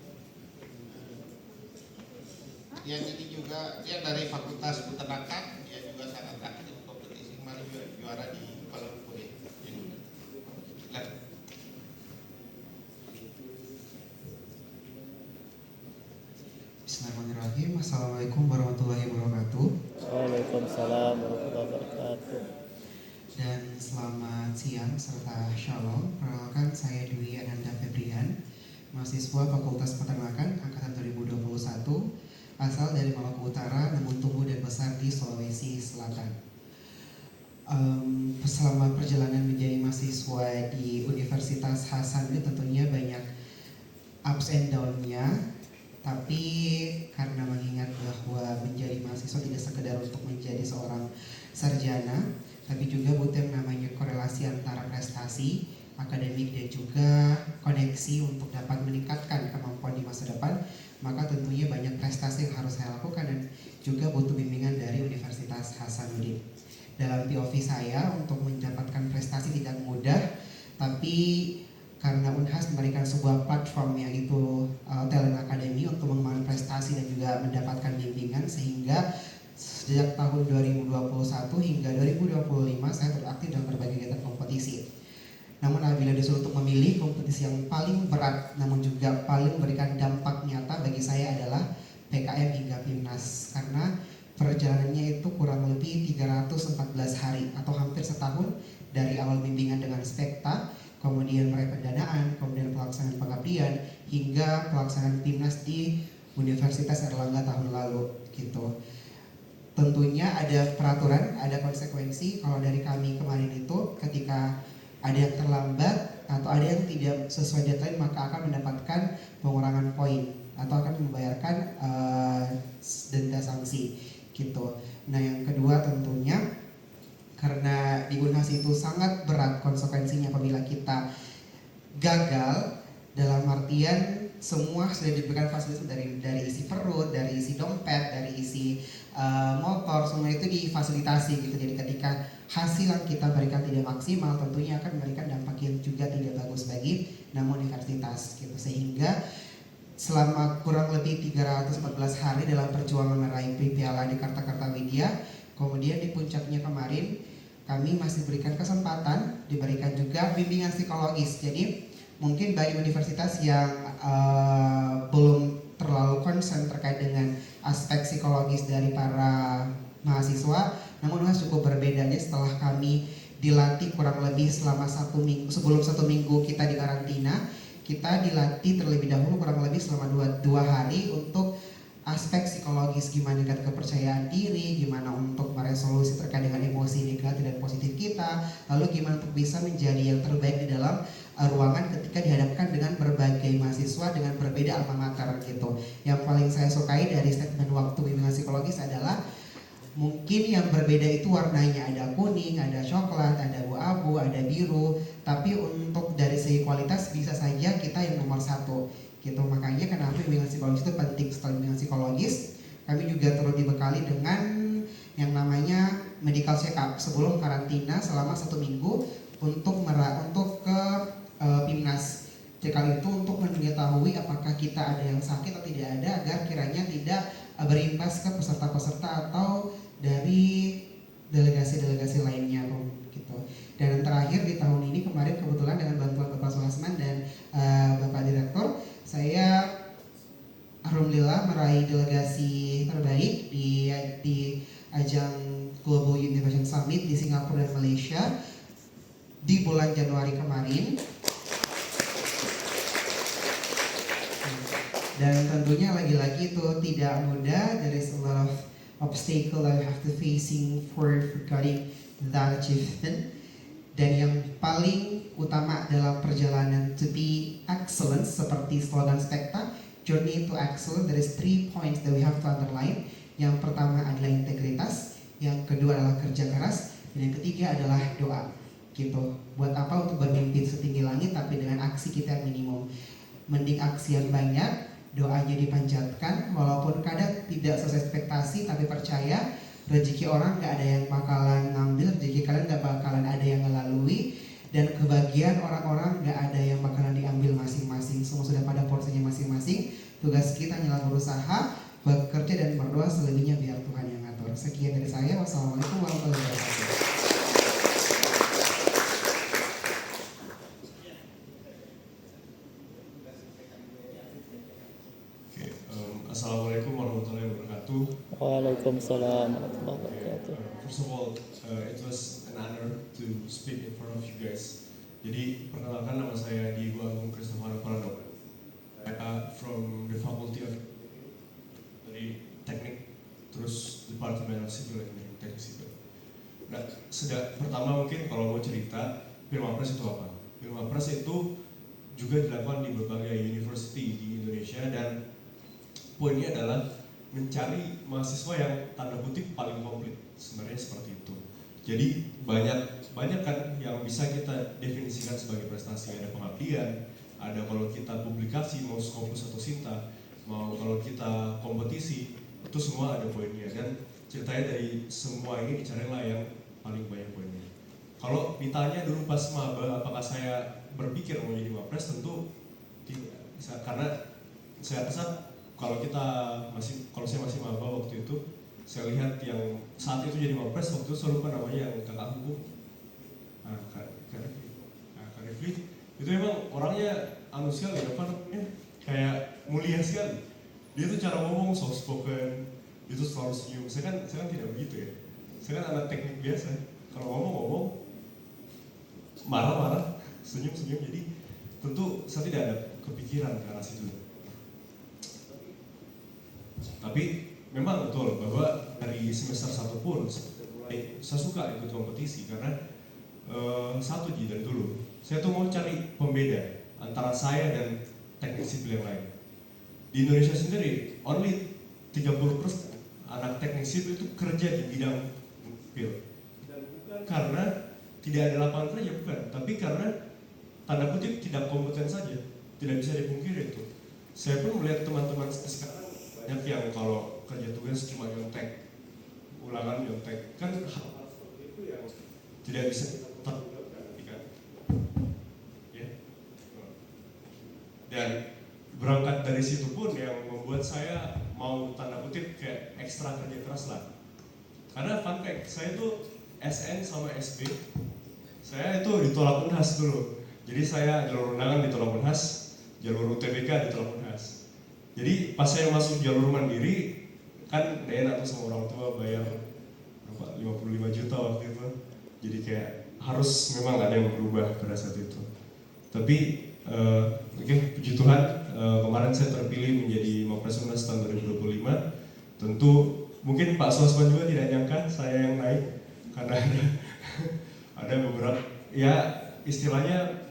Yang ini juga dia dari Fakultas Peternakan, dia juga sangat aktif kompetisi, kemarin juara di Kuala Lumpur ya. Bismillahirrahmanirrahim. Assalamualaikum warahmatullahi wabarakatuh. Waalaikumsalam warahmatullahi wabarakatuh. Dan selamat siang serta shalom. Perkenalkan, saya Dwi Ananda Febrian, mahasiswa Fakultas Peternakan angkatan 2021, asal dari Maluku Utara namun tumbuh dan besar di Sulawesi Selatan. Selama perjalanan menjadi mahasiswa di Universitas Hasan ini tentunya banyak ups and down-nya, tapi karena mengingat bahwa menjadi mahasiswa tidak sekedar untuk menjadi seorang sarjana, tapi juga butuh yang namanya korelasi antara prestasi akademik dan juga koneksi untuk dapat meningkatkan kemampuan di masa tentunya banyak prestasi yang harus saya lakukan dan juga butuh bimbingan dari Universitas Hasanuddin. Dalam POV saya untuk mendapatkan prestasi tidak mudah, tapi karena Unhas memberikan sebuah platform yaitu Talent Academy untuk mengembangkan prestasi dan juga mendapatkan bimbingan, sehingga sejak tahun 2021 hingga 2025 saya beraktif dalam berbagai kegiatan kompetisi. Namun apabila disuruh untuk memilih kompetisi yang paling berat namun juga paling memberikan dampak nyata bagi saya adalah PKM hingga PIMNAS, karena perjalanannya itu kurang lebih 314 hari atau hampir setahun dari awal bimbingan dengan spekta, kemudian meraih pendanaan, kemudian pelaksanaan pengabdian hingga pelaksanaan PIMNAS di Universitas Erlangga tahun lalu gitu. Tentunya ada peraturan, ada konsekuensi. Kalau dari kami kemarin itu ketika ada yang terlambat atau ada yang tidak sesuai deadline maka akan mendapatkan pengurangan poin atau akan membayarkan denda sanksi gitu. Nah yang kedua tentunya karena di Unhas itu sangat berat konsekuensinya apabila kita gagal, dalam artian semua sudah diberikan fasilitas dari isi perut, dari isi dompet, dari isi motor, semua itu difasilitasi gitu. Jadi ketika hasil yang kita berikan tidak maksimal, tentunya akan memberikan dampak yang juga tidak bagus bagi nama universitas gitu. Sehingga selama kurang lebih 314 hari dalam perjuangan meraih piala di Karta-Kartawidya, kemudian di puncaknya kemarin kami masih diberikan kesempatan, diberikan juga bimbingan psikologis. Jadi mungkin bagi universitas yang belum terlalu concern terkait dengan aspek psikologis dari para mahasiswa, namun cukup berbedanya setelah kami dilatih kurang lebih selama 1 minggu, sebelum 1 minggu kita di karantina, kita dilatih terlebih dahulu kurang lebih selama 2 hari untuk aspek psikologis, gimana dengan kepercayaan diri, gimana untuk meresolusi terkait dengan emosi negatif dan positif kita, lalu gimana untuk bisa menjadi yang terbaik di dalam ruangan ketika dihadapkan dengan berbagai mahasiswa dengan berbeda alma mater gitu. Yang paling saya sukai dari statement waktu bimbingan psikologis adalah mungkin yang berbeda itu warnanya, ada kuning, ada coklat, ada abu-abu, ada biru, tapi untuk dari segi kualitas bisa saja kita yang nomor 1 gitu. Makanya kenapa bimbingan psikologis itu penting. Setelah bimbingan psikologis kami juga turut dibekali dengan yang namanya medical check up sebelum karantina selama 1 minggu untuk ke PIMNAS. Check up itu untuk mengetahui apakah kita ada yang sakit atau tidak ada, agar kiranya tidak berimbas ke peserta-peserta atau dari delegasi-delegasi lainnya gitu. Dan terakhir di tahun ini kemarin kebetulan dengan bantuan Bapak Suhasman dan Bapak Direktur, saya alhamdulillah meraih delegasi terbaik di ajang Global Innovation Summit di Singapura dan Malaysia di bulan Januari kemarin. Dan tentunya lagi-lagi itu tidak mudah. There is a lot of obstacle that we have to facing for getting that achievement. Dan yang paling utama dalam perjalanan to be excellent, seperti slogan spekta, journey to excellence, there is 3 points that we have to underline. Yang pertama adalah integritas, yang kedua adalah kerja keras, dan yang ketiga adalah doa gitu. Buat apa untuk bermimpi setinggi langit tapi dengan aksi kita yang minimum. Mending aksi yang banyak, doanya dipanjatkan, walaupun kadang tidak sesuai ekspektasi, tapi percaya rezeki orang gak ada yang bakalan ngambil, rezeki kalian gak bakalan ada yang ngelalui, dan kebahagiaan orang-orang gak ada yang bakalan diambil masing-masing. Semua sudah pada porsinya masing-masing. Tugas kita hanyalah berusaha, bekerja dan berdoa, selebihnya biar Tuhan yang ngatur. Sekian dari saya. Wassalamualaikum warahmatullahi wabarakatuh. Assalamualaikum warahmatullahi wabarakatuh. Waalaikumsalam warahmatullahi wabarakatuh. First of all, it was an honor to speak in front of you guys. Jadi perkenalkan, nama saya Diego Agung Cristofano Parado. From the Faculty of dari Teknik, terus Department of Civil Engineering, Teknik Sipil. Nah, pertama mungkin kalau mau cerita, Pilmapres itu apa? Pilmapres itu juga dilakukan di berbagai university di Indonesia, dan poinnya adalah mencari mahasiswa yang tanda kutip paling komplit. Sebenarnya seperti itu. Jadi banyak kan yang bisa kita definisikan sebagai prestasi. Ada pengabdian, ada kalau kita publikasi mau Scopus atau Sinta, mau kalau kita kompetisi itu semua ada poinnya, dan ceritanya dari semua ini dicarilah yang paling banyak poinnya. Kalau ditanya dulu pas maba apakah saya berpikir mau jadi wapres, tentu tidak. Karena saya rasa kalau saya masih maba waktu itu, saya lihat yang saat itu jadi wapres waktu itu saya lupa namanya, yang kakak hukum, Kak Rifli, itu emang orangnya anu sekali, apa namanya, kayak mulia sekali. Dia tuh cara ngomong soft spoken, itu selalu senyum. Saya kan tidak begitu ya. Saya kan anak teknik biasa. Kalau ngomong marah-marah, senyum-senyum. Jadi tentu saya tidak ada kepikiran ke arah situ. Tapi memang betul bahwa dari semester 1 pun saya suka ikut kompetisi karena satu dari dulu saya tuh mau cari pembeda antara saya dan teknik sipil yang lain. Di Indonesia sendiri only 30% anak teknik sipil itu kerja di bidang sipil, dan bukan karena tidak ada lapangan kerja, bukan, tapi karena tanda kutip tidak kompeten saja. Tidak bisa dipungkiri itu. Saya pun melihat teman-teman sekarang banyak yang kalau kerja tugas cuma nyontek, ulangan nyontek, kan hal-hal seperti itu yang tidak bisa kita pertanggungjawabkan, kan? Ya. Dan berangkat dari situ pun yang membuat saya mau tanda kutip kayak ekstra kerja keras lah. Karena fun fact, saya tuh SN sama SB, saya itu ditolak Unhas dulu. Jadi saya jalur undangan ditolak Unhas, jalur UTBK ditolak Unhas. Jadi pas saya masuk jalur mandiri, kan enak tuh sama orang tua bayar 55 juta waktu itu. Jadi kayak harus memang ada yang berubah pada saat itu. Tapi puji Tuhan, kemarin saya terpilih menjadi Mapres Unhas tahun 2025. Tentu mungkin Pak Suasman juga tidak nyangka saya yang naik, karena ada beberapa, ya istilahnya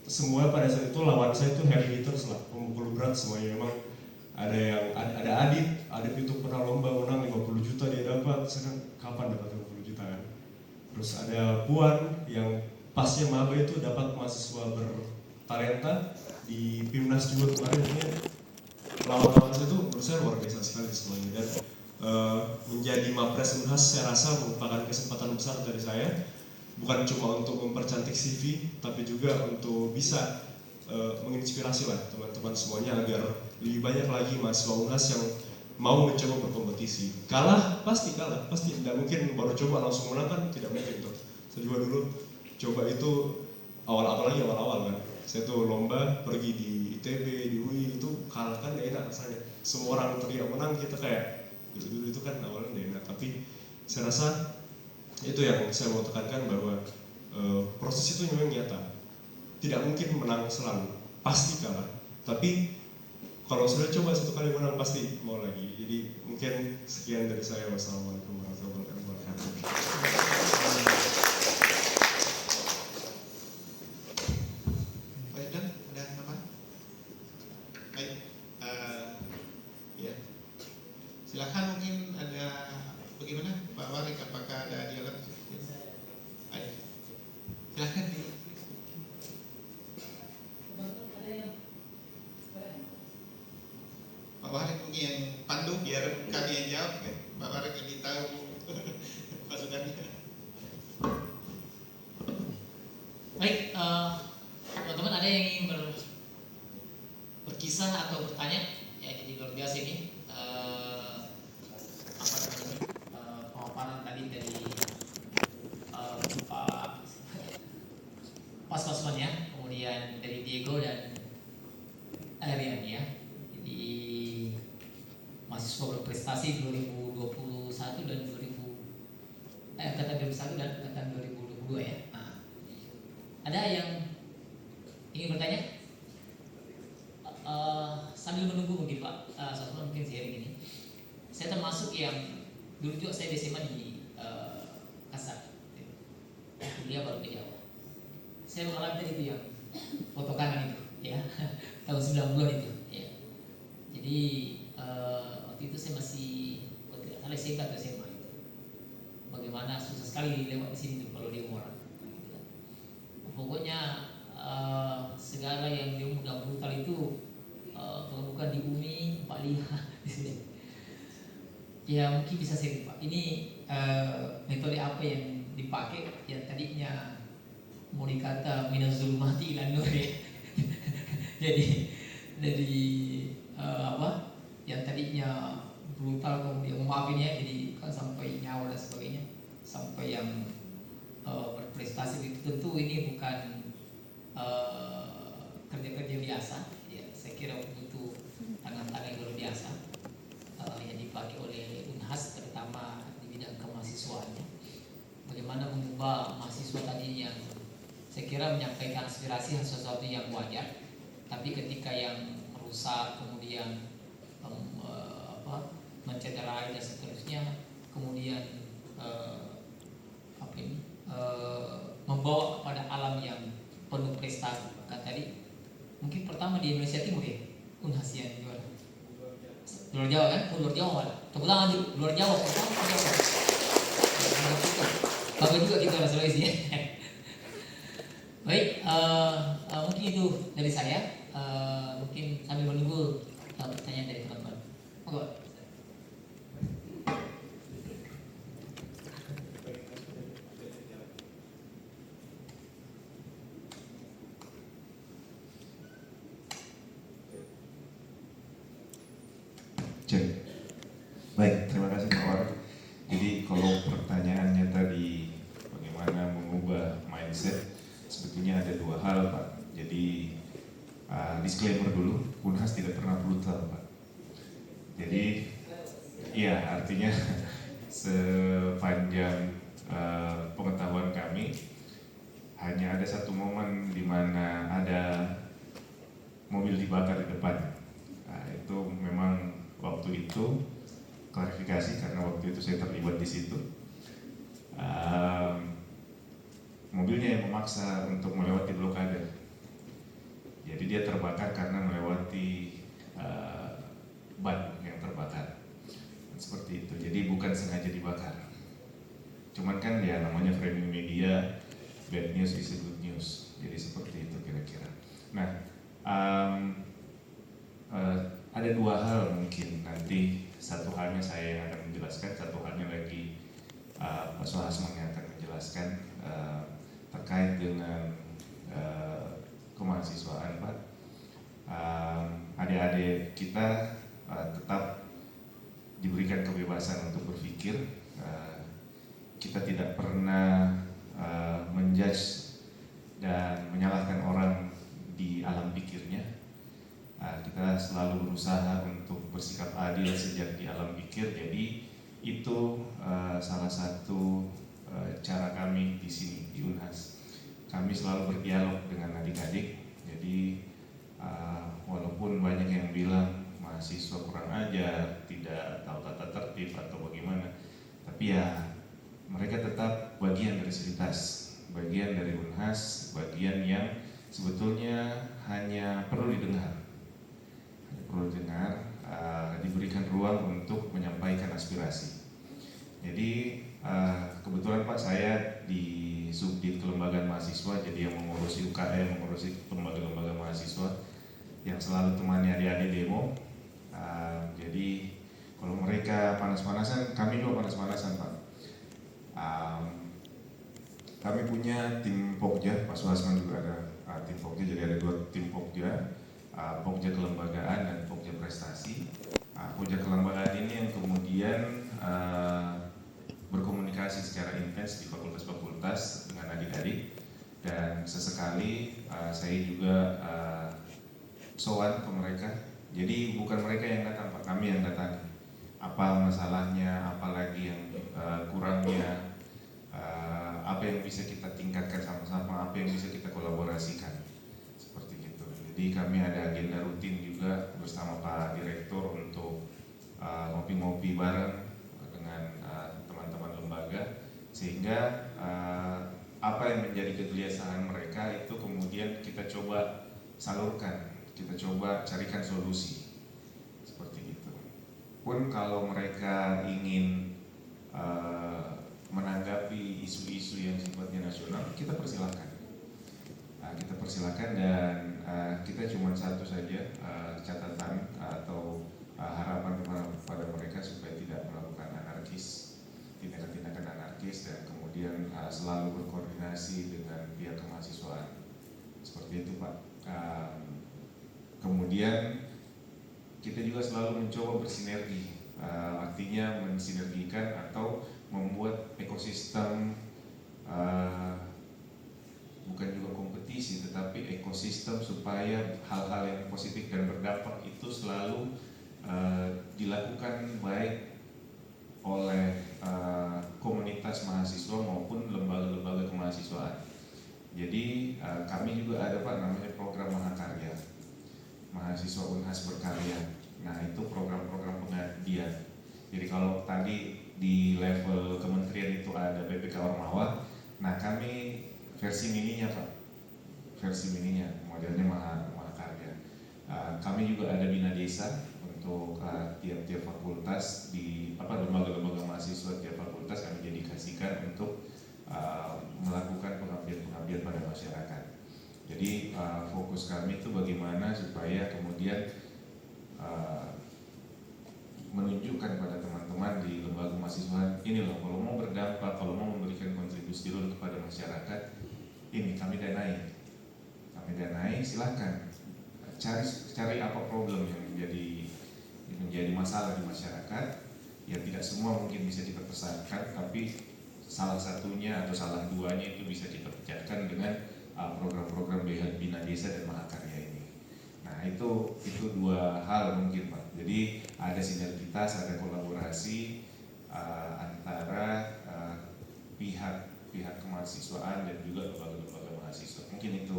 semua pada saat itu lawan saya itu heavy hitters lah, pemukul berat semuanya. Memang ada Adit itu pernah lomba menang 50 juta dia dapat, saya kapan dapat 50 juta kan. Terus ada Puan yang pasnya maba itu dapat mahasiswa bertalenta di Pimnas juga kemarin. Lawan-lawan itu menurut saya luar biasa sekali semuanya, dan menjadi Mapres Unhas saya rasa merupakan kesempatan besar dari saya, bukan cuma untuk mempercantik CV, tapi juga untuk bisa menginspirasi lah teman-teman semuanya agar lebih banyak lagi mahasiswa Unhas yang mau mencoba berkompetisi. Pasti kalah, pasti tidak mungkin baru coba langsung menang, kan tidak mungkin tuh. Saya juga dulu coba itu awal-awal kan. Saya tuh lomba pergi di ITB, di UI itu kalah kan gak enak rasanya. Semua orang teriak menang, kita kayak dulu itu kan awalnya gak enak. Tapi saya rasa itu yang saya mau tekankan, bahwa proses itu memang nyata. Tidak mungkin menang selalu, pasti kalah. Tapi kalau sudah coba satu kali menang pasti mau lagi. Jadi mungkin sekian dari saya. Wassalamualaikum warahmatullahi wabarakatuh. Baik, dan ada apa? Baik, ya. Silakan, mungkin ada bagaimana Pak Warik, apakah ada dialog? Baik, silakan. Pak Warik mungkin yang pandu biar kami yang jawab ya. Pak Warik lebih tahu pasukannya. Baik, teman-teman ada yang ingin berkisah atau bertanya? Ya, jadi luar biasa ini pemaparan tadi dari Pak Sosman ya, kemudian dari Diego dan Arian ya. Jadi mahasiswa berprestasi 2021 dan angkatan 2021 dan angkatan 2022 ya. Nah, ada yang ingin bertanya? Sambil menunggu mungkin Pak Sosman mungkin sharing ini. Saya termasuk yang dulu juga saya di SMA di Kasar, kuliah baru ke Jawa. Saya mengalami tadi itu yang foto kanan itu, ya tahun 90-an itu. Ya. Jadi waktu itu saya masih kalau SMK atau SMA itu. Bagaimana susah sekali lewat di sini tuh kalau dia orang. Pokoknya segala yang dia mudah brutal itu kalau bukan di UMI 45 di sini. Ya mungkin bisa saya Pak. Ini metode apa yang dipakai? Yang tadinya mau dikata minaz zulumati ilan nur ya. Jadi dari apa? Yang tadinya brutal kemudian maafin ya, jadi kan sampai nyawa dan sebagainya, sampai yang berprestasi itu tentu ini bukan kerja-kerja biasa ya. Saya kira butuh tangan-tangan yang luar biasa yang dipakai oleh Unhas, terutama di bidang kemahasiswaannya. Bagaimana mengubah mahasiswa tadi yang saya kira menyampaikan aspirasi sesuatu yang wajar, tapi ketika yang merusak kemudian mencederai dan seterusnya, kemudian membawa kepada alam yang penuh prestasi. Kan tadi mungkin pertama di Indonesia Timur ya, Unhas yang juara. Luar Jawa kan? Luar Jawa malah. Tepuk tangan dulu. Luar Jawa pertama. Bangga juga kita orang Sulawesi ya. Baik, mungkin itu dari saya. Mungkin sambil menunggu pertanyaan dari teman-teman. Monggo. Cek. Baik, terima kasih Pak War. Jadi kalau pertanyaannya tadi bagaimana mengubah mindset, sebetulnya ada dua hal Pak. Jadi disclaimer dulu, Unhas tidak pernah brutal Pak. Jadi ya artinya sepanjang pengetahuan kami hanya ada satu momen di mana ada mobil dibakar di depan. Nah, itu memang waktu itu klarifikasi karena waktu itu saya terlibat di situ. Mobilnya yang memaksa untuk melewati blokade. Jadi dia terbakar karena melewati ban yang terbakar. Seperti itu. Jadi bukan sengaja dibakar. Cuman kan ya namanya framing media, bad news is a good news. Jadi seperti itu kira-kira. Nah, ada dua hal mungkin nanti, satu halnya saya yang akan menjelaskan, satu halnya lagi Pak Soehasman yang akan menjelaskan terkait dengan kemahasiswaan Pak. Adik-adik kita tetap diberikan kebebasan untuk berpikir. Kita tidak pernah menjudge dan menyalahkan orang di alam pikirnya. Kita selalu berusaha untuk bersikap adil sejak di alam pikir. Jadi itu salah satu cara kami di sini di Unhas. Kami selalu berdialog dengan adik-adik. Jadi walaupun banyak yang bilang mahasiswa kurang ajar, tidak tahu tata tertib atau bagaimana, tapi ya mereka tetap bagian dari Civitas, bagian dari Unhas, bagian yang sebetulnya hanya perlu didengar. Diberikan ruang untuk menyampaikan aspirasi. Jadi kebetulan Pak saya di Subdit Kelembagaan Mahasiswa, jadi yang mengurusi UKM, mengurusi lembaga-lembaga mahasiswa yang selalu temani adik-adik demo. Jadi kalau mereka panas-panasan, kami juga panas-panasan Pak. Kami punya tim Pokja, Pak Soehasman juga ada tim Pokja, jadi ada dua tim Pokja. Pokja kelembagaan dan Pokja prestasi. Pokja kelembagaan ini yang kemudian berkomunikasi secara intens di fakultas-fakultas dengan adik-adik, dan sesekali saya juga sowan ke mereka. Jadi bukan mereka yang datang Pak, kami yang datang. Apa masalahnya, apa lagi yang kurangnya, apa yang bisa kita tingkatkan sama-sama, apa yang bisa kita kolaborasikan. Jadi kami ada agenda rutin juga bersama Pak Direktur untuk ngopi-ngopi bareng dengan teman-teman lembaga, sehingga apa yang menjadi kegelisahan mereka itu kemudian kita coba salurkan, kita coba carikan solusi seperti itu. Pun kalau mereka ingin menanggapi isu-isu yang sifatnya nasional, kita persilahkan. kita persilakan dan kita cuma satu saja catatan atau harapan kepada mereka supaya tidak melakukan anarkis, tindakan-tindakan anarkis, dan kemudian selalu berkoordinasi dengan pihak kemahasiswaan. Seperti itu Pak. Kemudian kita juga selalu mencoba bersinergi, artinya mensinergikan atau membuat ekosistem, bukan juga kompetisi tetapi ekosistem supaya hal-hal yang positif dan berdampak itu selalu dilakukan baik oleh komunitas mahasiswa maupun lembaga-lembaga kemahasiswaan. Jadi kami juga ada Pak namanya program Mahakarya, mahasiswa Unhas berkarya. Nah itu program-program pengabdian. Jadi kalau tadi di level kementerian itu ada BPK Ormawa, nah kami versi mininya Pak, versi mininya modelnya Mahakarya. Kami juga ada Bina Desa untuk tiap-tiap fakultas di lembaga-lembaga mahasiswa tiap fakultas kami dedikasikan untuk melakukan pengabdian pada masyarakat. Jadi fokus kami itu bagaimana supaya kemudian menunjukkan pada teman-teman di lembaga mahasiswa ini loh, kalau mau berdampak, kalau mau memberikan kontribusi dulu kepada masyarakat, ini kami danai, silahkan cari apa problem yang menjadi masalah di masyarakat. Ya tidak semua mungkin bisa kita pecahkan, tapi salah satunya atau salah duanya itu bisa kita pecahkan dengan program-program Bina Desa dan Mahakarya ini. Nah itu dua hal mungkin Pak. Jadi ada sinergitas, ada kolaborasi antara pihak kemahasiswaan dan juga lembaga-lembaga mahasiswa. Mungkin itu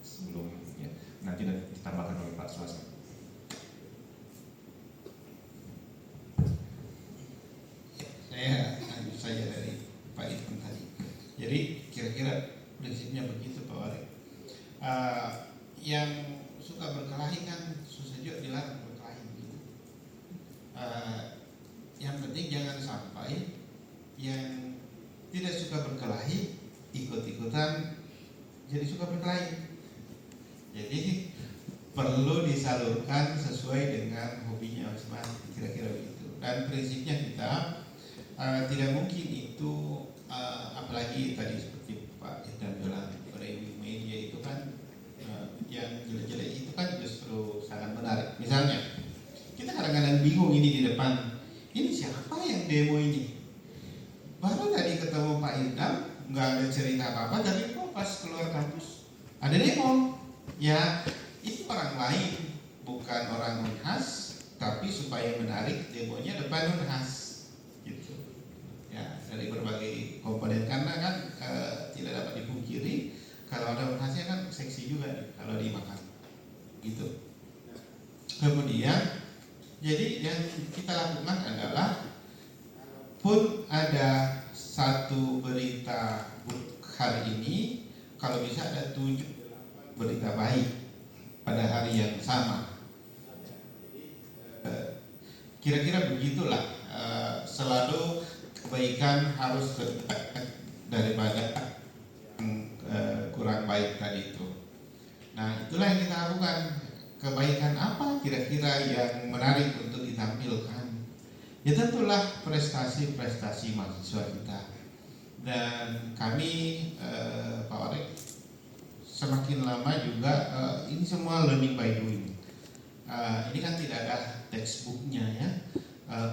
sebelumnya. Nanti ditambahkan oleh Pak Swasta. Saya dari Pak Irfan tadi. Jadi kira-kira prinsipnya begitu Pak Warik. Yang suka berkelahi kan susah juga dilarang berkelahi gitu. Yang penting jangan sampai yang tidak suka berkelahi ikut-ikutan jadi suka berkelahi. Jadi perlu disalurkan sesuai dengan hobinya masing-masing, kira-kira begitu. Dan prinsipnya kita tidak mungkin itu apalagi tadi seperti Pak Idam bilang framing media itu kan yang jelek-jelek itu kan justru sangat menarik. Misalnya kita kadang-kadang bingung ini di depan, ini siapa yang demo ini? Baru tadi ketemu Pak Idam nggak ada cerita apa-apa, tapi kok pas keluar kampus ada demo. Ya itu orang lain, bukan orang Unhas, tapi supaya menarik demonya depan Unhas gitu. Ya dari berbagai komponen, karena kan tidak dapat dipungkiri kalau ada Unhasnya kan seksi juga nih kalau dimakan gitu. Kemudian jadi yang kita lakukan adalah pun ada satu berita hari ini, kalau bisa ada 7 berita baik pada hari yang sama. Kira-kira begitulah. Selalu kebaikan harus daripada kurang baik tadi itu. Nah itulah yang kita lakukan. Kebaikan apa kira-kira yang menarik untuk ditampilkan? Ya tentulah prestasi-prestasi mahasiswa kita. Dan kami Pak Warik semakin lama juga ini semua learning by doing. Ini kan tidak ada textbooknya ya,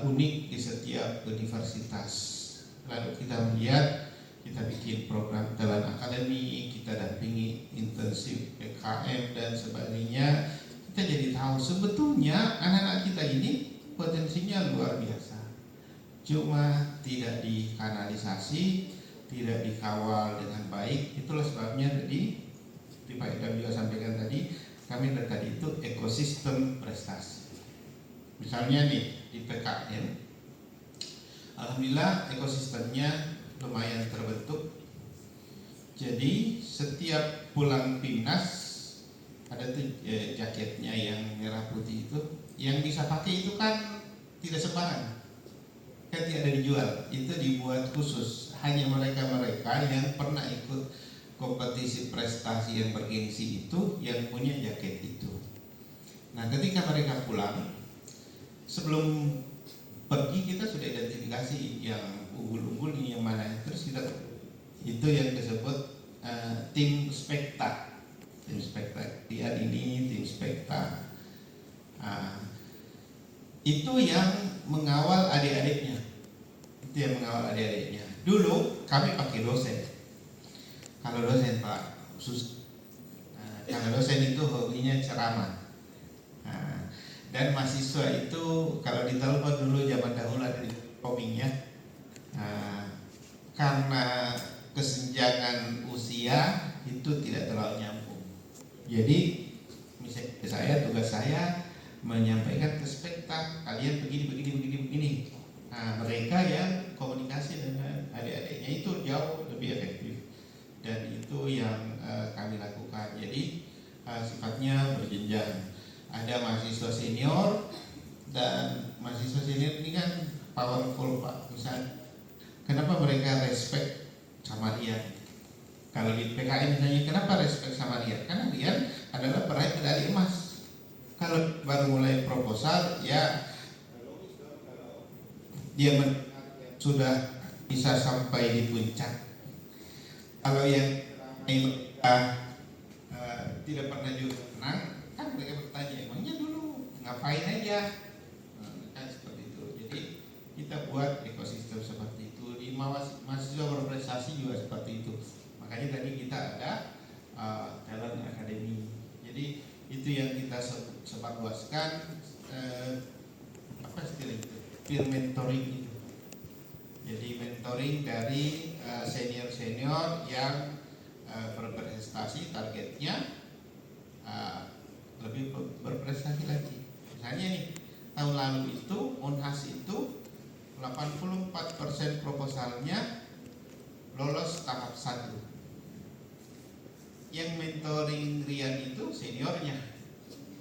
unik di setiap universitas. Lalu kita melihat, kita bikin program talent academy, kita dampingi intensif PKM dan sebagainya. Kita jadi tahu sebetulnya anak-anak kita ini potensinya luar biasa. Cuma tidak dikanalisasi, tidak dikawal dengan baik. Itulah sebabnya tadi Pak Idam juga sampaikan tadi, kami tadi itu ekosistem prestasi. Misalnya nih di PKN, alhamdulillah ekosistemnya lumayan terbentuk. Jadi setiap pulang PIMNAS ada tuh jaketnya yang merah putih itu, yang bisa pakai itu kan tidak sembarang, kan tidak ada dijual. Itu dibuat khusus hanya mereka-mereka yang pernah ikut kompetisi prestasi yang bergengsi itu yang punya jaket itu. Nah, ketika mereka pulang, sebelum pergi kita sudah identifikasi yang unggul-unggul ini yang mana. Terus kita itu yang disebut tim spekta. Tim spekta. Dia ini tim spekta. Itu yang mengawal adik-adiknya. Itu yang mengawal adik-adiknya. Dulu kami pakai dosen. Kalau dosen Pak khusus, kalau dosen itu hobinya ceramah. Dan mahasiswa itu kalau di Talpa dulu zaman dahulu ada hobinya, karena kesenjangan usia itu tidak terlalu nyambung. Jadi misalnya tugas saya menyampaikan ke spekta, kalian begini. Nah, mereka yang komunikasi dengan adik-adiknya itu jauh lebih efektif, dan itu yang kami lakukan. Jadi sifatnya berjenjang. Ada mahasiswa senior, dan mahasiswa senior ini kan powerful Pak. Misalnya, kenapa mereka respect sama Rian? Kalau di PKN misalnya, kenapa respect sama Rian? Karena Rian adalah peraih medali emas. Kalau baru mulai proposal, ya dia sudah bisa sampai di puncak. Kalau yang tidak pernah juga menang, kan mereka bertanya, emangnya dulu ngapain aja? Kan seperti itu. Jadi kita buat ekosistem seperti itu. Di mahasiswa berprestasi juga seperti itu. Makanya tadi kita ada talent academy. Jadi itu yang kita sebarluaskan, apa istilah itu? Peer mentoring itu. Jadi mentoring dari senior-senior yang berprestasi, targetnya lebih berprestasi lagi. Misalnya nih, tahun lalu itu Unhas itu 84% proposalnya lolos tahap 1. Yang mentoring Rian itu seniornya.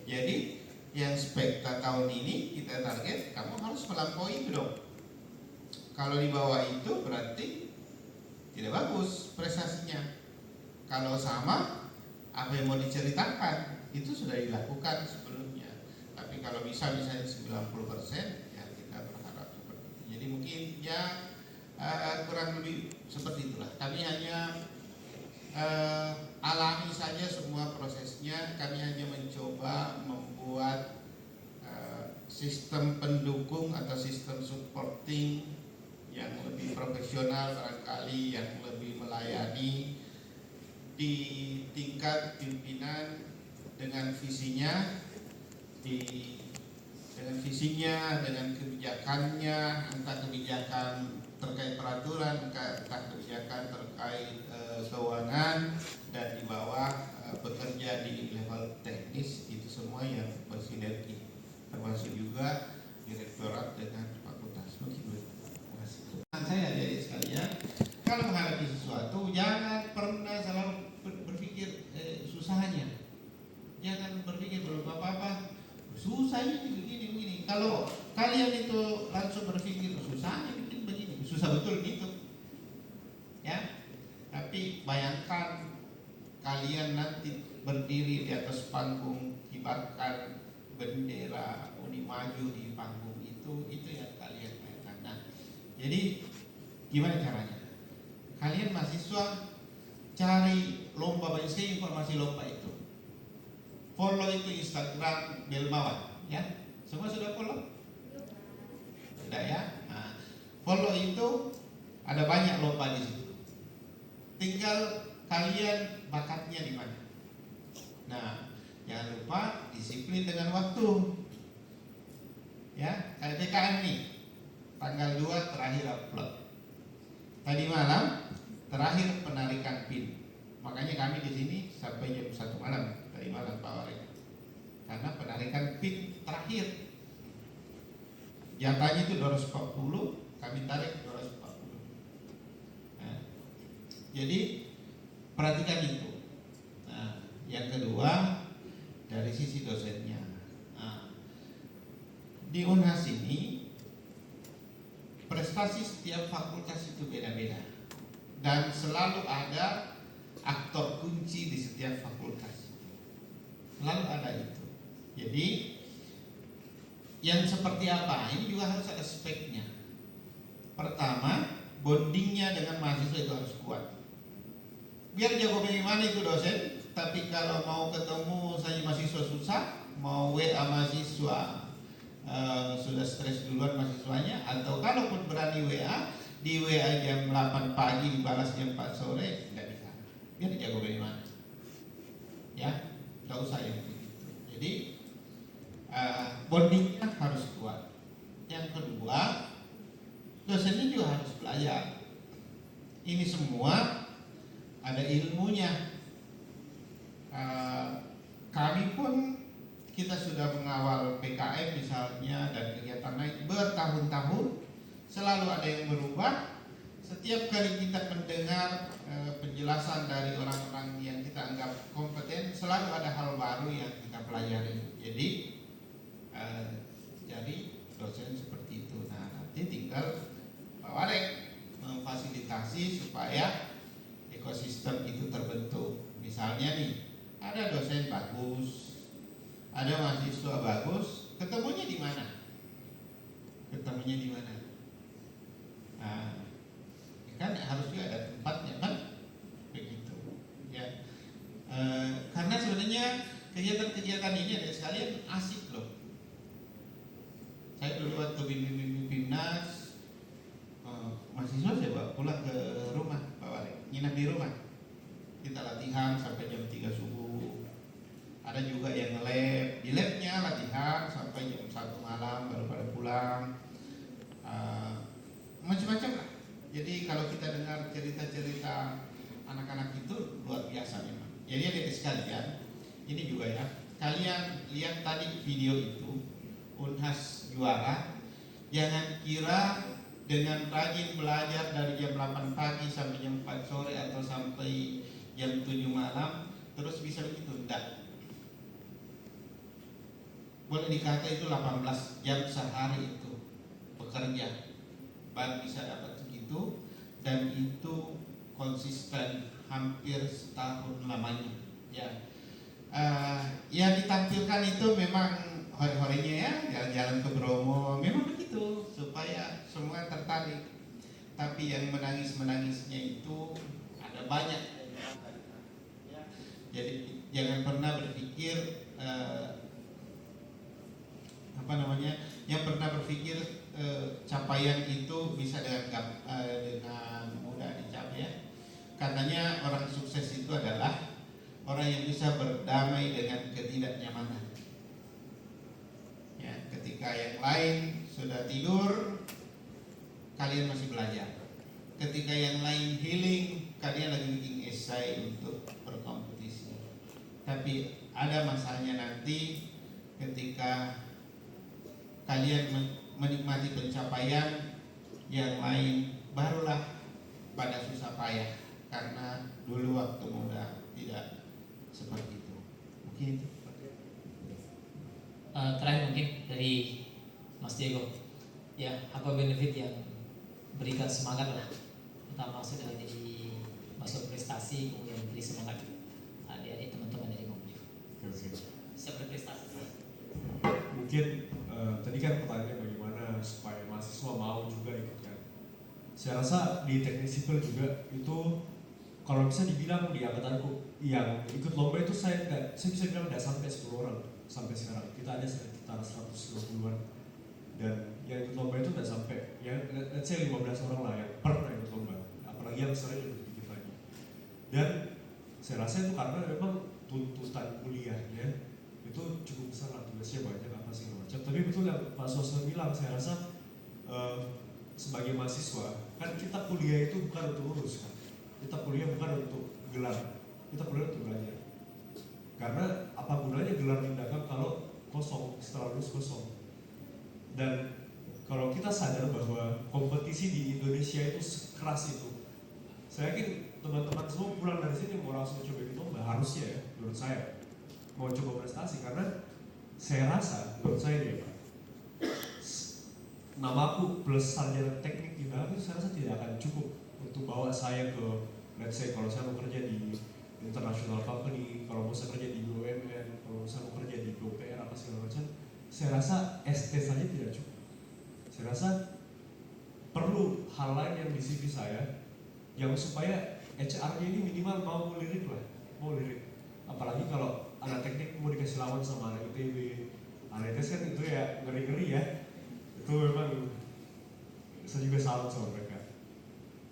Jadi yang spekta tahun ini kita target, kamu harus melampaui itu dong. Kalau di bawah itu berarti tidak bagus prestasinya. Kalau sama, apa yang mau diceritakan itu sudah dilakukan sebelumnya. Tapi kalau bisa misalnya 90%, ya kita berharap seperti itu. Jadi mungkin ya kurang lebih seperti itulah. Kami hanya alami saja semua prosesnya. Kami hanya mencoba membuat sistem pendukung atau sistem supporting yang lebih profesional barangkali, yang lebih melayani di tingkat pimpinan dengan visinya, dengan kebijakannya, entah kebijakan terkait peraturan, entah kebijakan terkait keuangan, dan di bawah bekerja di level teknis, itu semua yang bersinergi, termasuk juga direktorat dengan fakultas. Begitu. Saya adik sekalian, kalau menghadapi sesuatu jangan pernah selalu berpikir susahnya. Jangan berpikir belum apa-apa, susahnya begini. Kalau kalian itu langsung berpikir susahnya begini, susah betul gitu. Ya. Tapi bayangkan kalian nanti berdiri di atas panggung, kibarkan bendera Uni Maju di panggung itu yang kalian bayangkan. Nah, jadi gimana caranya? Kalian mahasiswa cari lomba, banyak sekali informasi lomba itu. Follow itu Instagram Belmawan, ya. Semua sudah follow? Sudah ya. Nah, follow itu ada banyak lomba di situ. Tinggal kalian bakatnya di mana. Nah, jangan lupa disiplin dengan waktu. Ya, kayak PKN nih. Tanggal 2 terakhir upload. Tadi malam terakhir penarikan PIN. Makanya kami di sini sampai jam 1 malam tadi malam Pak Warek. Karena penarikan PIN terakhir. Jatahnya itu 240, kami tarik 240. Nah, jadi perhatikan itu. Nah, yang kedua dari sisi dosennya. Nah, di Unhas ini prestasi setiap fakultas itu beda-beda, dan selalu ada aktor kunci di setiap fakultas. Selalu ada itu. Jadi yang seperti apa? Ini juga harus ada speknya. Pertama, bondingnya dengan mahasiswa itu harus kuat. Biar jago bagaimana itu dosen, tapi kalau mau ketemu saya mahasiswa susah, mau WA mahasiswa sudah stres duluan mahasiswanya, atau kalaupun berani WA, di WA jam 8 pagi dibalas jam 4 sore, nggak bisa. Biar jago bagaimana? Ya, nggak usah yang begitu. Jadi bondingnya harus kuat. Yang kedua, dosennya juga harus belajar. Ini semua ada ilmunya. Kami pun kita sudah mengawal PKM misalnya dan kegiatan lain bertahun-tahun, selalu ada yang berubah. Setiap kali kita mendengar penjelasan dari orang-orang yang kita anggap kompeten, selalu ada hal baru yang kita pelajari. Jadi jadi dosen seperti itu. Nah, nanti tinggal Pak Warek memfasilitasi supaya ekosistem itu terbentuk. Misalnya nih, ada dosen bagus, ada mahasiswa bagus, ketemunya di mana? Ketemunya di mana? Nah, kan harus juga ada tempatnya kan, begitu. Ya, karena sebenarnya kegiatan-kegiatan ini ada sekalian asik loh. Saya dulu waktu bimbing Bimnas, mahasiswa saya bawa pulang ke rumah, Pak Wali, nginap di rumah. Kita latihan sampai jam 3 subuh. Ada juga yang lab, di labnya latihan sampai jam 1 malam baru pada pulang. Macam-macam lah. Jadi kalau kita dengar cerita-cerita anak-anak itu luar biasa memang. Jadi adik sekalian, ini juga ya, kalian lihat tadi video itu, Unhas juara. Jangan kira dengan rajin belajar dari jam 8 pagi sampai jam 4 sore atau sampai jam 7 malam terus bisa begitu. Enggak. Boleh dikata itu 18 jam sehari itu bekerja baru bisa dapat segitu, dan itu konsisten hampir setahun lamanya. Ya, yang ditampilkan itu memang hore-horenya ya, jalan-jalan ke Bromo, memang begitu supaya semua tertarik. Tapi yang menangis-menangisnya itu ada banyak. Jadi jangan pernah berpikir yang pernah berpikir capaian itu bisa dengan mudah dicapai ya. Karenanya orang sukses itu adalah orang yang bisa berdamai dengan ketidaknyamanan. Ya, ketika yang lain sudah tidur, kalian masih belajar. Ketika yang lain healing, kalian lagi bikin esai untuk berkompetisi. Tapi ada masanya nanti ketika kalian menikmati pencapaian yang lain, barulah pada susah payah, karena dulu waktu muda tidak seperti itu. Mungkin itu. Terakhir mungkin dari Mas Diego, ya apa benefit yang berikan semangat lah, pertama sudah jadi masuk prestasi, kemudian beri semangat adik-adik teman-teman dari Mobil. Bisa berprestasi. Mungkin tadi kan pertanyaannya bagaimana supaya mahasiswa mau juga ikut kan. Saya rasa di teknik sipil juga itu kalau bisa dibilang di angkatanku yang ikut lomba itu saya bisa bilang tidak sampai 10 orang sampai sekarang. Kita ada sekitar 120-an, dan yang ikut lomba itu tidak sampai ya, let's say 15 orang lah yang pernah ikut lomba, apalagi yang sering ikut dikit lagi. Dan saya rasa itu karena memang tuntutan kuliahnya itu cukup besar lah, tugasnya banyak apa sih macam. Tapi betul yang Pak Sosno bilang, saya rasa sebagai mahasiswa kan kita kuliah itu bukan untuk lulus kan, kita kuliah bukan untuk gelar, kita kuliah untuk belajar. Karena apa gunanya gelar tindakan kalau kosong, setelah lulus kosong. Dan kalau kita sadar bahwa kompetisi di Indonesia itu sekeras itu, saya yakin teman-teman semua pulang dari sini mau langsung coba ikut lomba, harusnya ya menurut saya mau coba prestasi. Karena saya rasa, menurut saya nih Pak, namaku plus sarjana teknik tindakan itu saya rasa tidak akan cukup untuk bawa saya ke, let's say kalau saya bekerja di international company, kalau mau saya kerja di BUMN, kalau saya mau kerja di PUPR apa segala macam, saya rasa ST saja tidak cukup. Saya rasa perlu hal lain yang di CV saya, yang supaya HR-nya ini minimal mau lirik lah, mau lirik. Apalagi kalau anak teknik mau dikasih lawan sama anak ITB, anak ITS kan itu ya ngeri-ngeri ya. Itu memang saya juga salut sama mereka.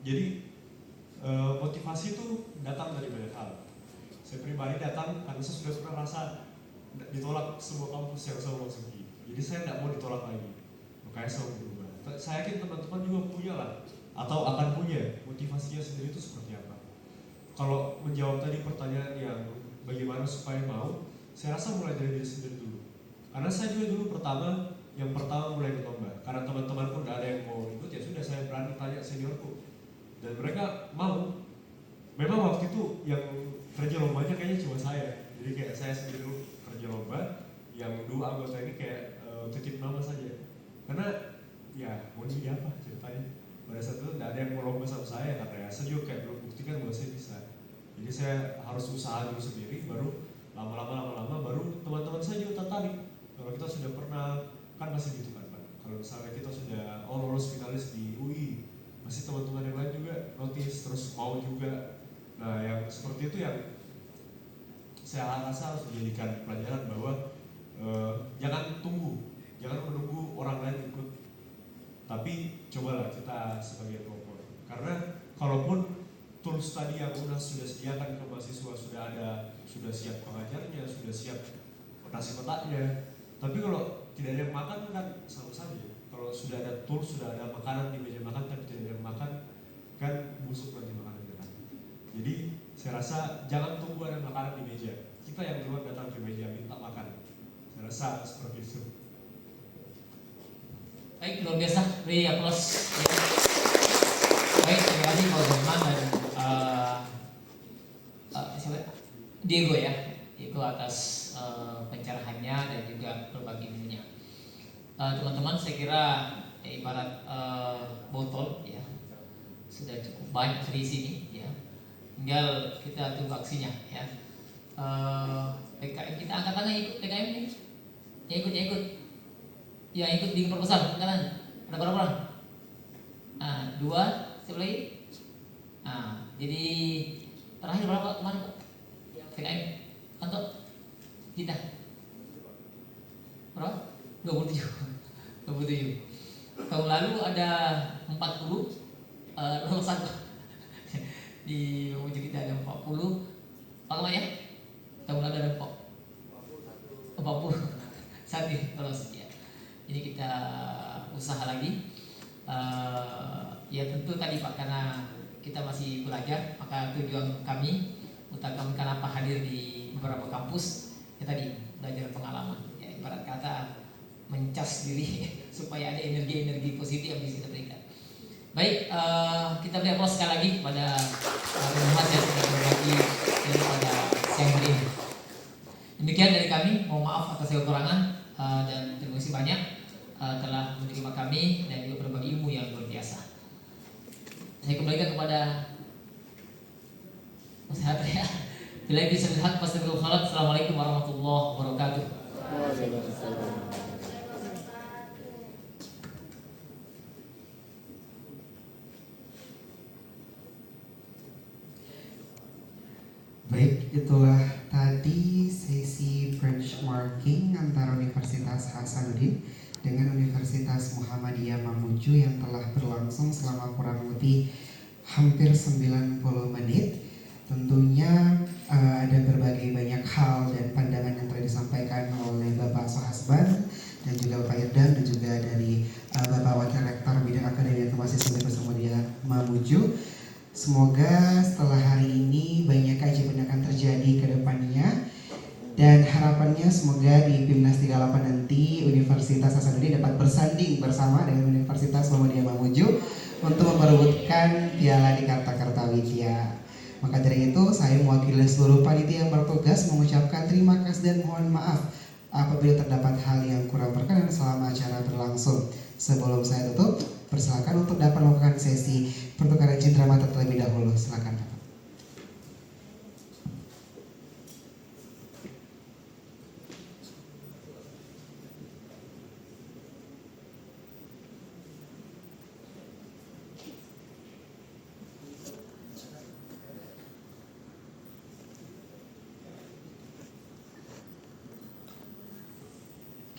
Jadi motivasi itu datang dari banyak hal. Saya pribadi datang karena saya sudah pernah rasa ditolak semua kampus yang saya masuki. Jadi saya tidak mau ditolak lagi. Makanya saya mau berubah. Saya yakin teman-teman juga punya lah, atau akan punya motivasinya sendiri itu seperti apa. Kalau menjawab tadi pertanyaan yang bagaimana supaya mau, saya rasa mulai dari diri sendiri dulu. Karena saya juga dulu yang pertama mulai berlomba. Karena teman-teman pun tidak ada yang mau ikut, ya sudah saya berani tanya seniorku. Dan mereka mau. Memang waktu itu yang kerja lombanya kayaknya cuma saya. Jadi kayak saya sendiri dulu kerja lomba, yang dua anggota ini kayak titip nama saja. Karena ya mau jadi apa ceritanya. Pada saat itu tidak ada yang mau lomba sama saya, karena saya juga kayak belum buktikan bahwa saya bisa. Jadi saya harus usaha dulu sendiri, baru lama-lama baru teman-teman saya juga tertarik. Kalau kita sudah pernah, kan masih gitu kan Pak. Kalau misalnya kita sudah lolos finalis di UI, masih teman-teman yang lain juga notice, terus mau juga. Nah yang seperti itu yang saya rasa harus dijadikan pelajaran bahwa jangan menunggu orang lain ikut, tapi cobalah kita sebagai pelopor. Karena kalaupun tools tadi yang sudah sediakan ke mahasiswa sudah siap pengajarnya, sudah siap nasi kotaknya, tapi kalau tidak ada yang makan kan sama saja. Kalau sudah ada tools, sudah ada makanan di meja makan tapi tidak ada yang makan, kan busuk nanti makanannya kan. Jadi saya rasa jangan tunggu ada makanan di meja, kita yang duluan datang ke meja minta makan. Saya rasa seperti itu. Baik, luar biasa, beri aplaus. Baik, terima kasih Pak Zerman dan Diego atas pencerahannya dan juga berbagi ilmunya. Teman-teman, saya kira ibarat botol ya sudah cukup banyak terisi nih ya. Tinggal kita tunggu aksinya ya. PKM kita angkat tangan ikut PKM nih. Ya ikut di proposal kanan. Ada berapa orang? Nah, 2, siapa lagi? Nah, jadi terakhir berapa kemarin Pak? PKM kantor kita berapa? 27. Tahun lalu ada 40 lulusan di Mamuju kita ada 40. Pak Kemal ya? Tahun lalu ada 40 saat ini lolos ya. Jadi kita usaha lagi. Ya tentu tadi Pak, karena kita masih belajar, maka tujuan kami utama kenapa hadir di beberapa kampus ya tadi belajar pengalaman ya, ibarat kata mencas diri supaya ada energi positif yang bisa kita berikan. Baik, kita beri aplaus sekali lagi kepada Mas yang sudah berbagi pada siang hari ini. Demikian dari kami, mohon maaf atas kekurangan dan terima kasih banyak telah menerima kami dan juga berbagi ilmu yang luar biasa. Saya kembalikan kepada Mas Hatria. Bila bisa melihat Pastor Khalid. Assalamualaikum warahmatullahi wabarakatuh. Baik, itulah tadi sesi benchmarking antara Universitas Hasanuddin dengan Universitas Muhammadiyah Mamuju yang telah berlangsung selama kurang lebih hampir 90 menit. Tentunya ada berbagai banyak hal dan pandangan yang telah disampaikan oleh Bapak Sohasban dan juga Bapak Irdan dan juga dari Bapak Wakil Rektor Bidang Akademi dan Kemahasiswaan Universitas Muhammadiyah Mamuju. Semoga setelah hari ini banyak keajaiban akan terjadi ke depannya, dan harapannya semoga di PIMNAS 38 nanti Universitas Hasanuddin dapat bersanding bersama dengan Universitas Muhammadiyah Mamuju untuk memperebutkan piala di Kartakartawidya. Maka dari itu saya mewakili seluruh panitia yang bertugas mengucapkan terima kasih dan mohon maaf apabila terdapat hal yang kurang berkenan selama acara berlangsung. Sebelum saya tutup, persilakan untuk dapat melakukan sesi pertukaran cindera mata terlebih dahulu. Silakan Bapak.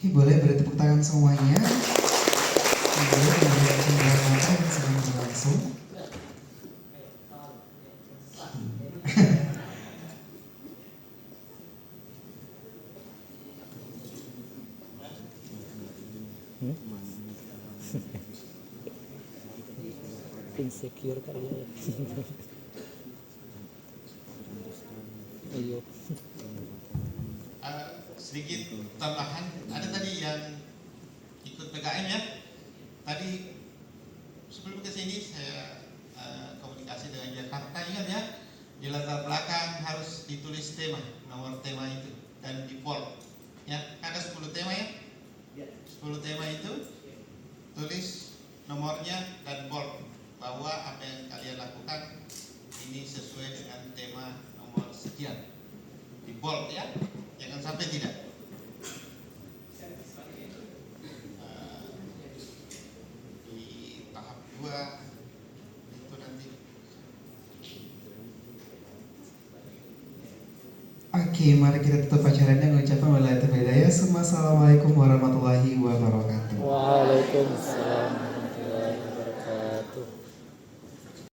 Oke, boleh beri tepuk tangan semuanya. Boleh memberikan penjelasan yang sedang berlangsung. Insecure kali ya. Iya. Sedikit tambahan, ada tadi yang ikut PKM ya. Tadi sebelum ke sini saya komunikasi dengan Jakarta, ingat ya, di latar belakang harus ditulis tema, nomor tema itu dan di poll. Ya, ada 10 tema ya. 10 tema itu tulis nomornya dan poll bahwa apa yang kalian lakukan ini sesuai dengan tema nomor sekian. Di bold ya, jangan sampai tidak. Di tahap 2 itu nanti. Oke, mari kita tutup acaranya mengucapkan